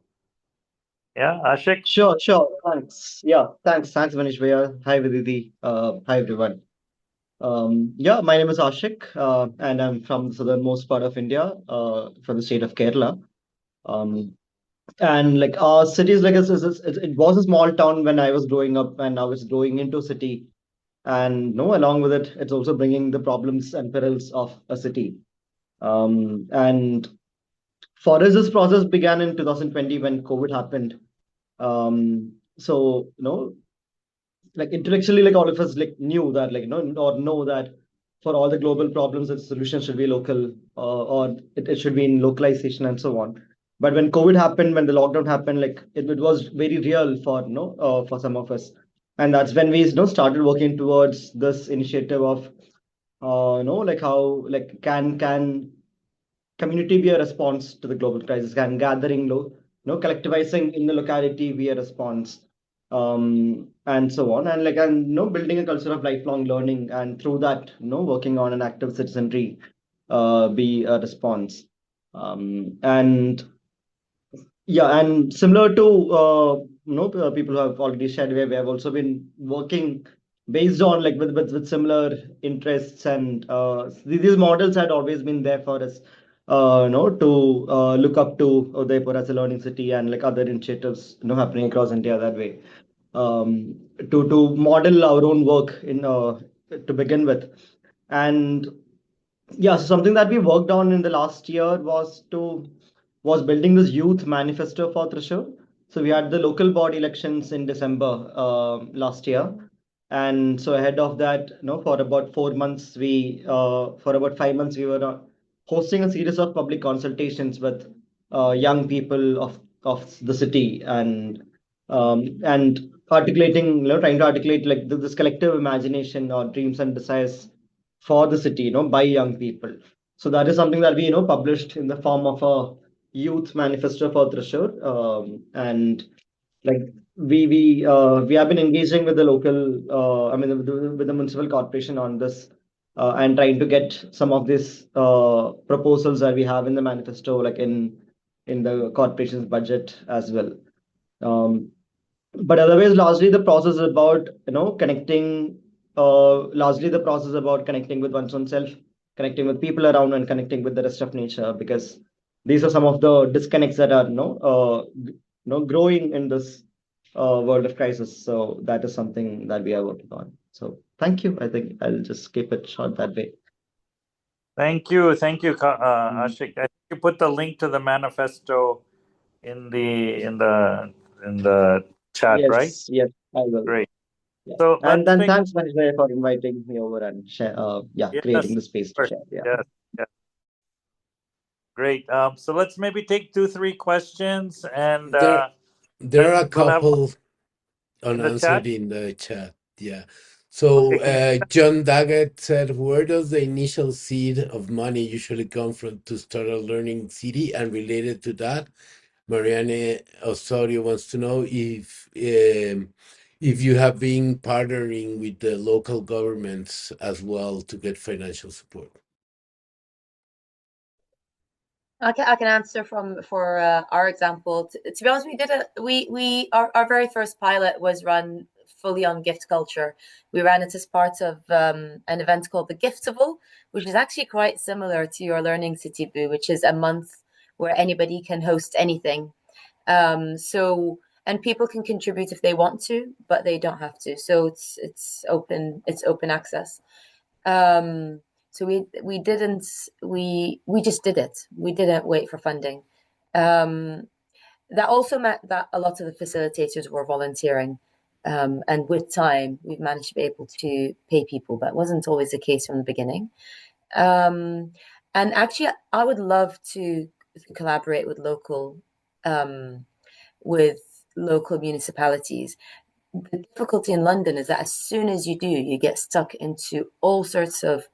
Yeah, Ashik. Sure, sure. Thanks. Yeah, thanks, Manish Bhaiya. Hi, Vidhi. Hi, everyone. Yeah, my name is Ashik, and I'm from the southernmost part of India, from the state of Kerala. Um, and like our city is like it was a small town when I was growing up, and now it's growing into a city. And no, along with it, it's also bringing the problems and perils of a city. And for us, this process began in 2020 when COVID happened. So, like intellectually, like all of us like knew that, like, or know that for all the global problems, the solution should be local, or it should be in localization and so on. But when COVID happened, when the lockdown happened, like it was very real for for some of us, and that's when we started working towards this initiative of like how like can community be a response to the global crisis? Can gathering, collectivizing in the locality be a response? And so on, and like and building a culture of lifelong learning, and through that, working on an active citizenry, be a response. And yeah, and similar to people who have already shared, we have also been working based on like with similar interests, and these models had always been there for us, to look up to Udaipur as a learning city, and like other initiatives happening across India that way, to model our own work in to begin with. And yeah, so something that we worked on in the last year was building this youth manifesto for Thrissur. So we had the local board elections in December last year, and so ahead of that, for about 4 months, for about 5 months we were hosting a series of public consultations with young people of the city, and articulating, trying to articulate like this collective imagination or dreams and desires for the city, by young people. So that is something that we, published in the form of a youth manifesto for Thrissur. And like we have been engaging with the local, I mean, with the municipal corporation on this, and trying to get some of these proposals that we have in the manifesto, like in the corporation's budget as well. But otherwise, largely the process is about connecting. Largely the process is about connecting with one's own self, connecting with people around, and connecting with the rest of nature, because these are some of the disconnects that are growing in this world of crisis. So that is something that we are working on. So thank you. I think I'll just keep it short that way. Thank you, Ashik. I think you put the link to the manifesto in the chat, right? Yes, I will. Great. Yeah. So And let's then make thanks, Manish, for inviting me over and share, creating yes, the space of to course. share. Yeah. Yes. Great. So let's maybe take 2-3 questions, and There are a we'll have. couple. in the chat? unanswered in the chat. Yeah. So Okay. John Daggett said, where does the initial seed of money usually come from to start a learning city? And related to that, Marianne Osorio wants to know if you have been partnering with the local governments as well to get financial support. I can answer for our example. To be honest, our very first pilot was run fully on gift culture. We ran it as part of an event called the Giftable, which is actually quite similar to your Learning City Boo, which is a month where anybody can host anything. And people can contribute if they want to, but they don't have to. So it's open access. So we just did it. We didn't wait for funding. That also meant that a lot of the facilitators were volunteering. And with time, we've managed to be able to pay people. That wasn't always the case from the beginning. And actually, I would love to collaborate with local municipalities. The difficulty in London is that as soon as you do, you get stuck into all sorts of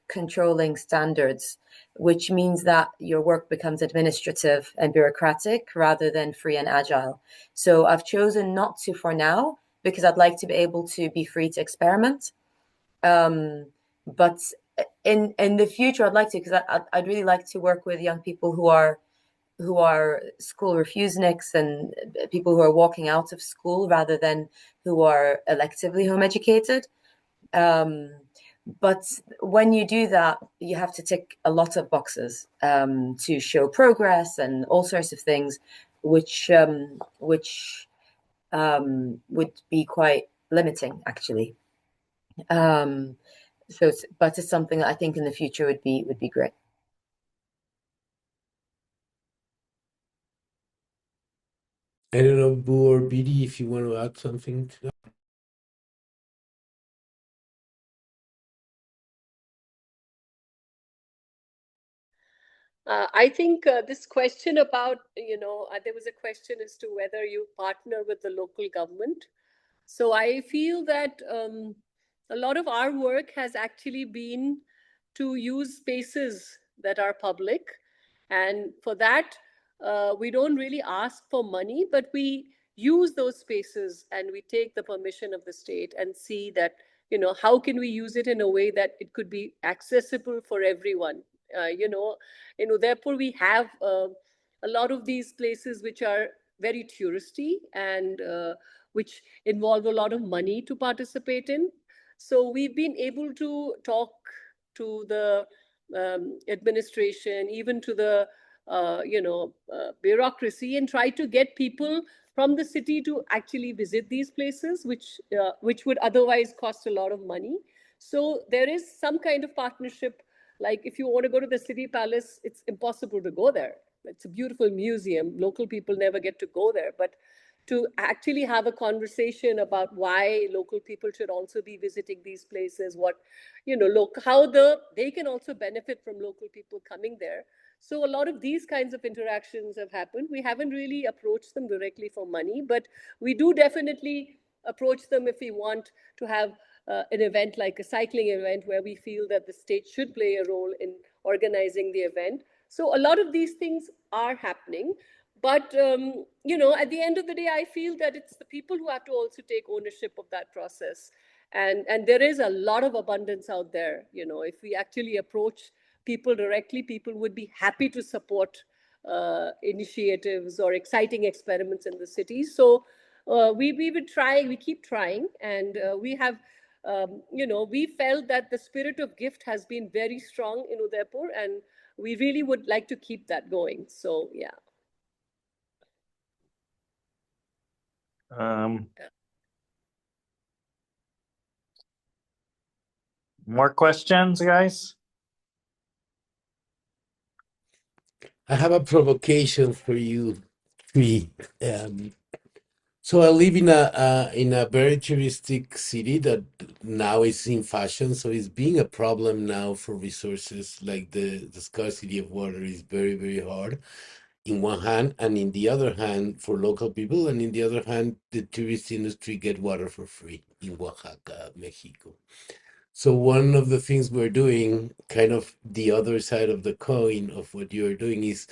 controlling standards, which means that your work becomes administrative and bureaucratic rather than free and agile. So I've chosen not to for now, because I'd like to be able to be free to experiment. But in the future, I'd like to, because I'd really like to work with young people who are school refuseniks and people who are walking out of school rather than who are electively home educated. But when you do that, you have to tick a lot of boxes to show progress and all sorts of things, which would be quite limiting, actually. But it's something that I think in the future would be great. I don't know, Boo or Bidi, if you want to add something to that. I think this question about, there was a question as to whether you partner with the local government. So I feel that a lot of our work has actually been to use spaces that are public. And for that, we don't really ask for money, but we use those spaces and we take the permission of the state and see that, how can we use it in a way that it could be accessible for everyone. In Udaipur, we have a lot of these places which are very touristy and which involve a lot of money to participate in. So we've been able to talk to the administration, even to the bureaucracy, and try to get people from the city to actually visit these places, which would otherwise cost a lot of money. So there is some kind of partnership. Like if you want to go to the city palace, it's impossible to go there. It's a beautiful museum. Local people never get to go there. But to actually have a conversation about why local people should also be visiting these places, how they can also benefit from local people coming there. So a lot of these kinds of interactions have happened. We haven't really approached them directly for money, but we do definitely approach them if we want to have an event like a cycling event where we feel that the state should play a role in organizing the event. So a lot of these things are happening. But, at the end of the day, I feel that it's the people who have to also take ownership of that process. And there is a lot of abundance out there. If we actually approach people directly, people would be happy to support initiatives or exciting experiments in the city. So we would try, we keep trying. And we have, we felt that the spirit of gift has been very strong in Udaipur, and we really would like to keep that going. So, yeah. More questions, guys? I have a provocation for you three. So I live in a very touristic city that now is in fashion. So it's being a problem now for resources. Like the scarcity of water is very, very hard. in one hand, and in the other hand for local people, and in the other hand the tourist industry get water for free in Oaxaca, Mexico. So one of the things we're doing, kind of the other side of the coin of what you're doing, is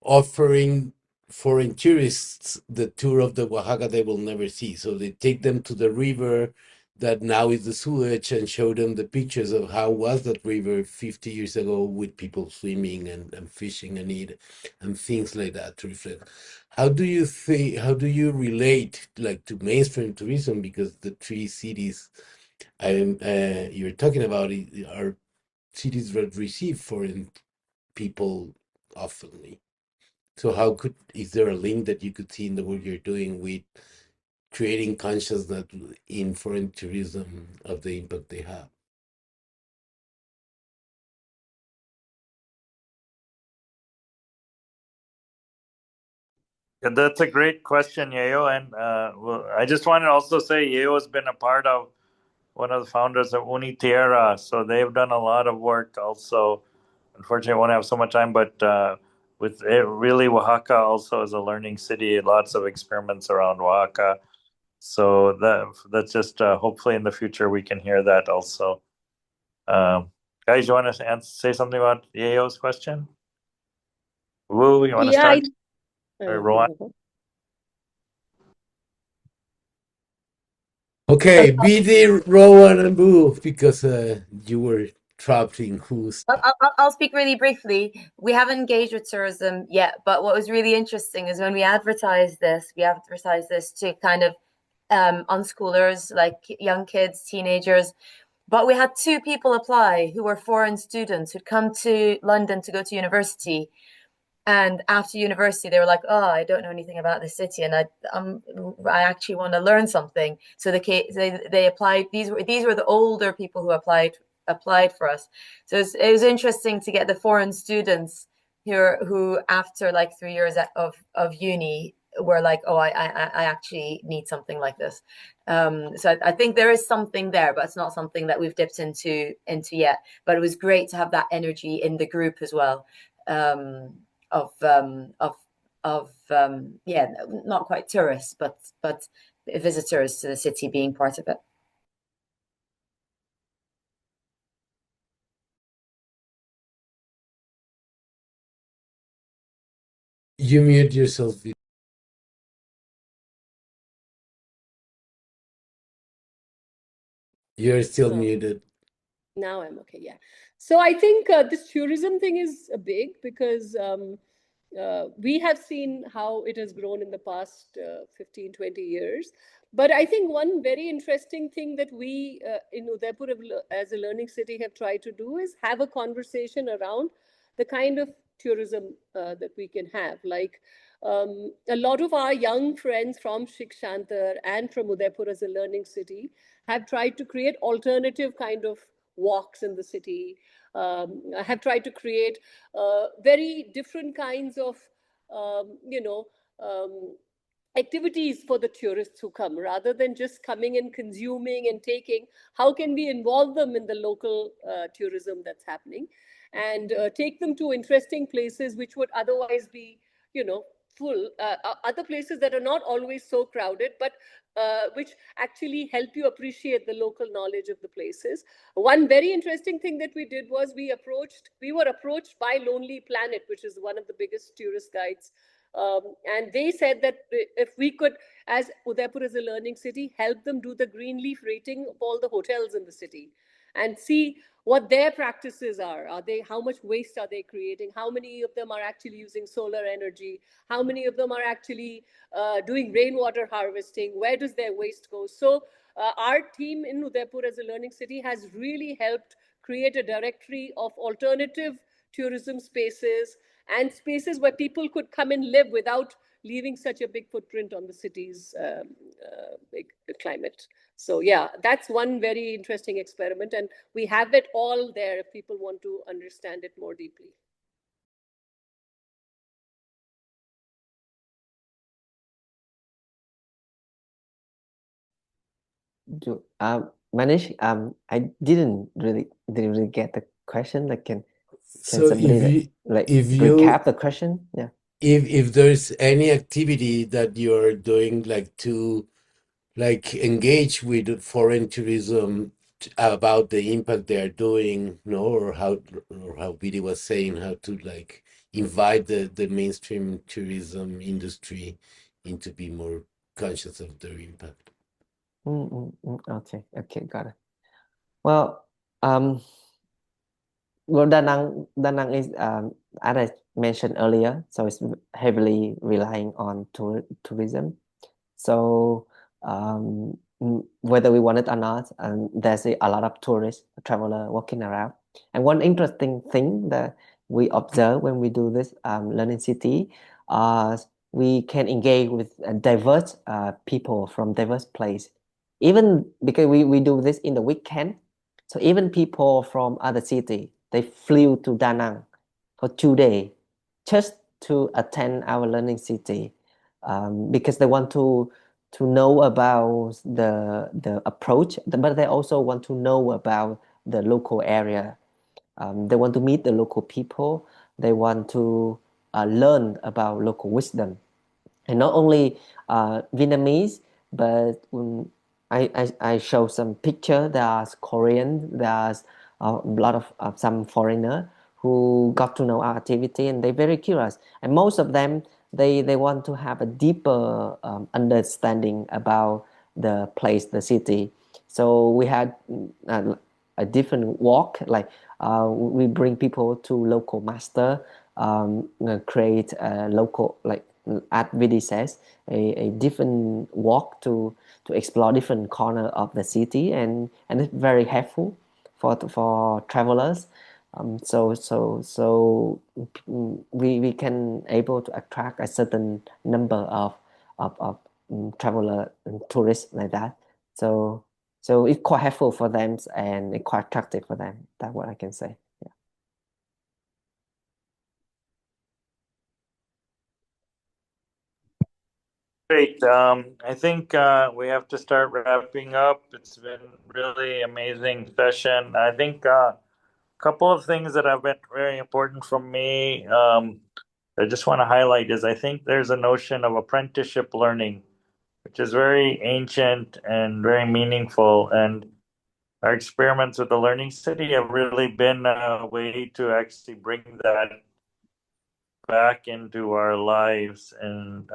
offering foreign tourists the tour of the Oaxaca they will never see. So they take them to the river that now is the sewage and show them the pictures of how was that river 50 years ago with people swimming and fishing and eat and things like that to reflect. How do you relate like to mainstream tourism? Because the three cities you're talking about are cities that receive foreign people oftenly. So is there a link that you could see in the work you're doing with creating consciousness in foreign tourism of the impact they have? Yeah, that's a great question, Yayo. And well, I just want to also say Yayo has been a part of one of the founders of Unitierra. So they've done a lot of work also. Unfortunately, I won't have so much time, but with it, really, Oaxaca also is a learning city, lots of experiments around Oaxaca. So that's just hopefully in the future we can hear that also. Guys, you want to say something about Yayo's question? Woo, you want to start? Or Rowan? Okay, BD, Rowan, and Boo, because you were trapped in who's. I'll speak really briefly. We haven't engaged with tourism yet, but what was really interesting is when we advertised this to kind of unschoolers, like young kids, teenagers. But we had 2 people apply who were foreign students who'd come to London to go to university. And after university, they were like, "Oh, I don't know anything about the city, and I actually want to learn something." So they applied. These were the older people who applied for us. So it was interesting to get the foreign students here who after like 3 years of uni were like, "Oh, I actually need something like this." So I think there is something there, but it's not something that we've dipped into yet. But it was great to have that energy in the group as well. Of yeah, not quite tourists, but visitors to the city being part of it. You mute yourself. You're still muted. Now I'm okay. Yeah. So I think this tourism thing is big because we have seen how it has grown in the past 15, 20 years. But I think one very interesting thing that we in Udaipur as a learning city have tried to do is have a conversation around the kind of tourism that we can have. Like a lot of our young friends from Shikshantar and from Udaipur as a learning city have tried to create alternative kind of walks in the city. Have tried to create very different kinds of, you know, activities for the tourists who come rather than just coming and consuming and taking. How can we involve them in the local tourism that's happening and take them to interesting places which would otherwise be, full, other places that are not always so crowded, but which actually help you appreciate the local knowledge of the places. One very interesting thing that we did was we were approached by Lonely Planet, which is one of the biggest tourist guides. And they said that if we could, as Udaipur is a learning city, help them do the green leaf rating of all the hotels in the city and see what their practices are. How much waste are they creating? How many of them are actually using solar energy? How many of them are actually doing rainwater harvesting? Where does their waste go? So our team in Udaipur as a learning city has really helped create a directory of alternative tourism spaces and spaces where people could come and live without leaving such a big footprint on the city's big climate. So yeah, that's one very interesting experiment, and we have it all there if people want to understand it more deeply. Manish, I didn't really get the question. Like, can So somebody if you recap the question? Yeah. if there's any activity that you're doing like to like engage with foreign tourism about the impact they are doing, no, or how Vidi was saying, how to like invite the mainstream tourism industry into be more conscious of their impact. Okay, got it. Well, um, Da Nang is, as I mentioned earlier, so it's heavily relying on tourism. So whether we want it or not, there's a lot of tourists, traveler walking around. And one interesting thing that we observe when we do this learning city, we can engage with diverse people from diverse places. Even because we do this in the weekend, so even people from other city, they flew to Da Nang for 2 days just to attend our learning city, because they want to know about the approach, but they also want to know about the local area. They want to meet the local people. They want to learn about local wisdom, and not only Vietnamese, but I show some picture. There's Korean, there's a lot of some foreigner who got to know our activity, and they're very curious. And most of them, they want to have a deeper understanding about the place, the city. So we had a different walk, like we bring people to local master, create a local, like at VD says, a different walk to explore different corner of the city, and it's very helpful for travelers. We can able to attract a certain number of traveler and tourists like that. So it's quite helpful for them, and it's quite attractive for them. That's what I can say. Yeah. Great. I think we have to start wrapping up. It's been really amazing session. I think a couple of things that have been very important for me. I just want to highlight is I think there's a notion of apprenticeship learning, which is very ancient and very meaningful. And our experiments with the Learning City have really been a way to actually bring that back into our lives. And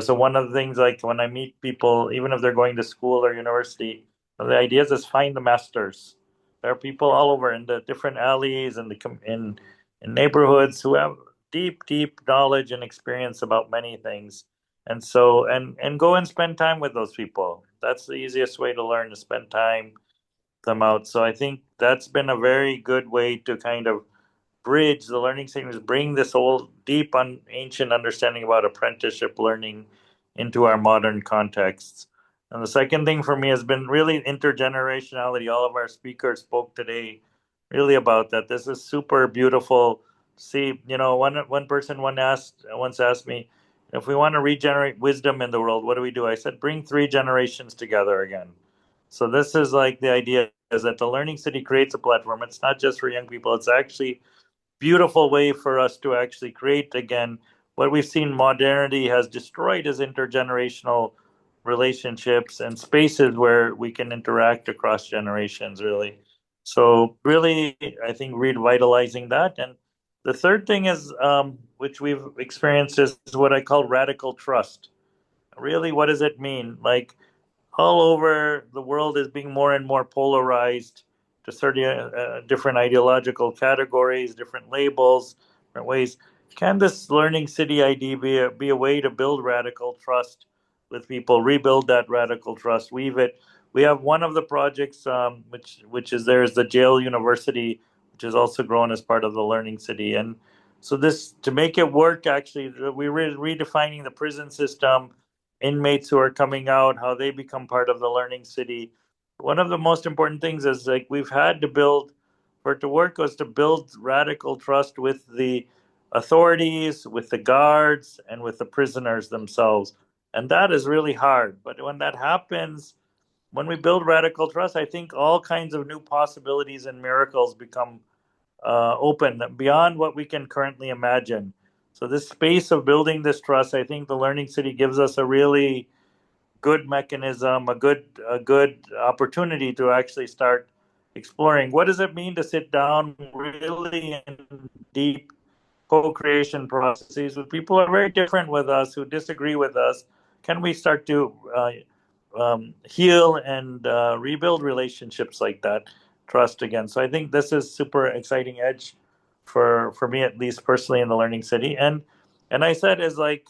so one of the things, like when I meet people, even if they're going to school or university, the idea is find the masters. There are people all over in the different alleys and in neighborhoods who have deep knowledge and experience about many things. And so and go and spend time with those people. That's the easiest way to learn, to spend time them out. So I think that's been a very good way to kind of bridge the learning segments, bring this old, deep, ancient understanding about apprenticeship learning into our modern contexts. And the second thing for me has been really intergenerationality. All of our speakers spoke today really about that. This is super beautiful. See, one person once asked me, if we want to regenerate wisdom in the world, what do we do? I said, bring three generations together again. So this is like the idea is that the Learning City creates a platform. It's not just for young people. It's actually beautiful way for us to actually create again what we've seen modernity has destroyed is intergenerational relationships and spaces where we can interact across generations, really. So really, I think revitalizing that. And the third thing is, which we've experienced, is what I call radical trust. Really, what does it mean? Like, all over the world is being more and more polarized to certain different ideological categories, different labels, different ways. Can this learning city idea be a way to build radical trust with people, rebuild that radical trust, weave it? We have one of the projects, which is there is the Jail University, which is also grown as part of the learning city. And so this, to make it work, actually, we're redefining the prison system, inmates who are coming out, how they become part of the learning city. One of the most important things is like we've had to build for it to work was to build radical trust with the authorities, with the guards, and with the prisoners themselves. And that is really hard. But when that happens, when we build radical trust, I think all kinds of new possibilities and miracles become open beyond what we can currently imagine. So this space of building this trust, I think the Learning City gives us a really good mechanism, a good opportunity to actually start exploring what does it mean to sit down really in deep co-creation processes with people who are very different with us, who disagree with us. Can we start to heal and rebuild relationships like that, trust again? So I think this is super exciting edge for me, at least personally, in the Learning City. And I said is like,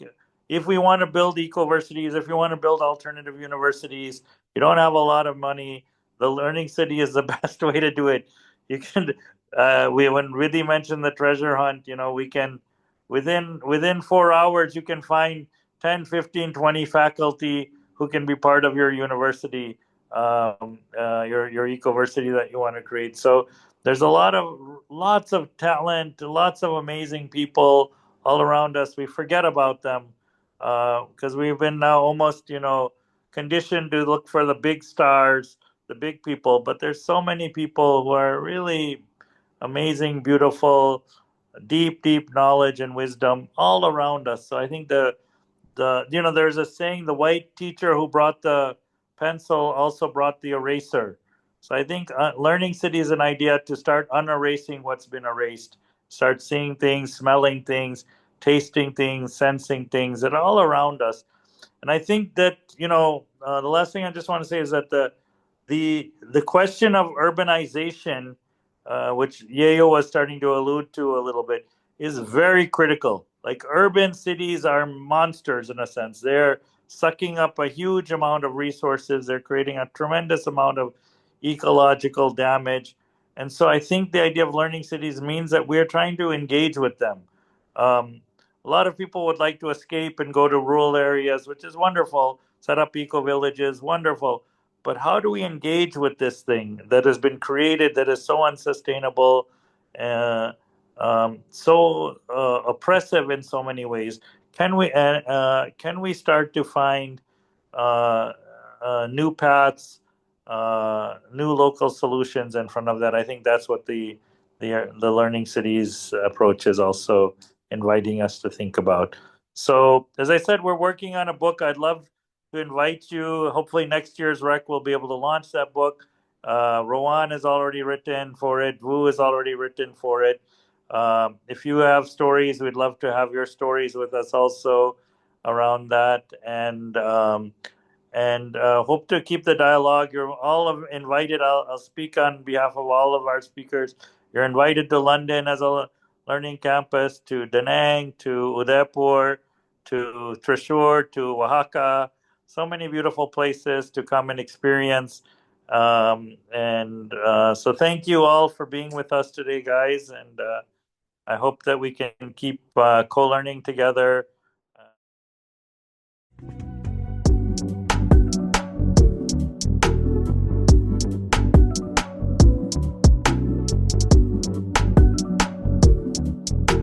if we want to build ecoversities, if you want to build alternative universities, you don't have a lot of money, the Learning City is the best way to do it. You can when Riddhi mentioned the treasure hunt, we can within 4 hours you can find 10, 15, 20 faculty who can be part of your university, your ecoversity that you want to create. So there's lots of talent, lots of amazing people all around us. We forget about them because we've been now almost conditioned to look for the big stars, the big people. But there's so many people who are really amazing, beautiful, deep knowledge and wisdom all around us. So I think there's a saying, the white teacher who brought the pencil also brought the eraser. So I think Learning City is an idea to start unerasing what's been erased, start seeing things, smelling things, tasting things, sensing things that are all around us. And I think that the last thing I just want to say is that the question of urbanization, which Yeo was starting to allude to a little bit, is very critical. Like, urban cities are monsters in a sense. They're sucking up a huge amount of resources. They're creating a tremendous amount of ecological damage. And so I think the idea of learning cities means that we're trying to engage with them. A lot of people would like to escape and go to rural areas, which is wonderful, set up eco villages, wonderful. But how do we engage with this thing that has been created that is so unsustainable, so oppressive in so many ways? Can we start to find new paths, new local solutions in front of that? I think that's what the Learning Cities approach is also inviting us to think about. So, as I said, we're working on a book. I'd love to invite you. Hopefully, next year's rec will be able to launch that book. Rowan has already written for it. Wu has already written for it. If you have stories, we'd love to have your stories with us also around that, and hope to keep the dialogue. You're all invited. I'll speak on behalf of all of our speakers. You're invited to London as a learning campus, to Da Nang, to Udaipur, to Thrissur, to Oaxaca. So many beautiful places to come and experience. So thank you all for being with us today, guys. And I hope that we can keep co-learning together,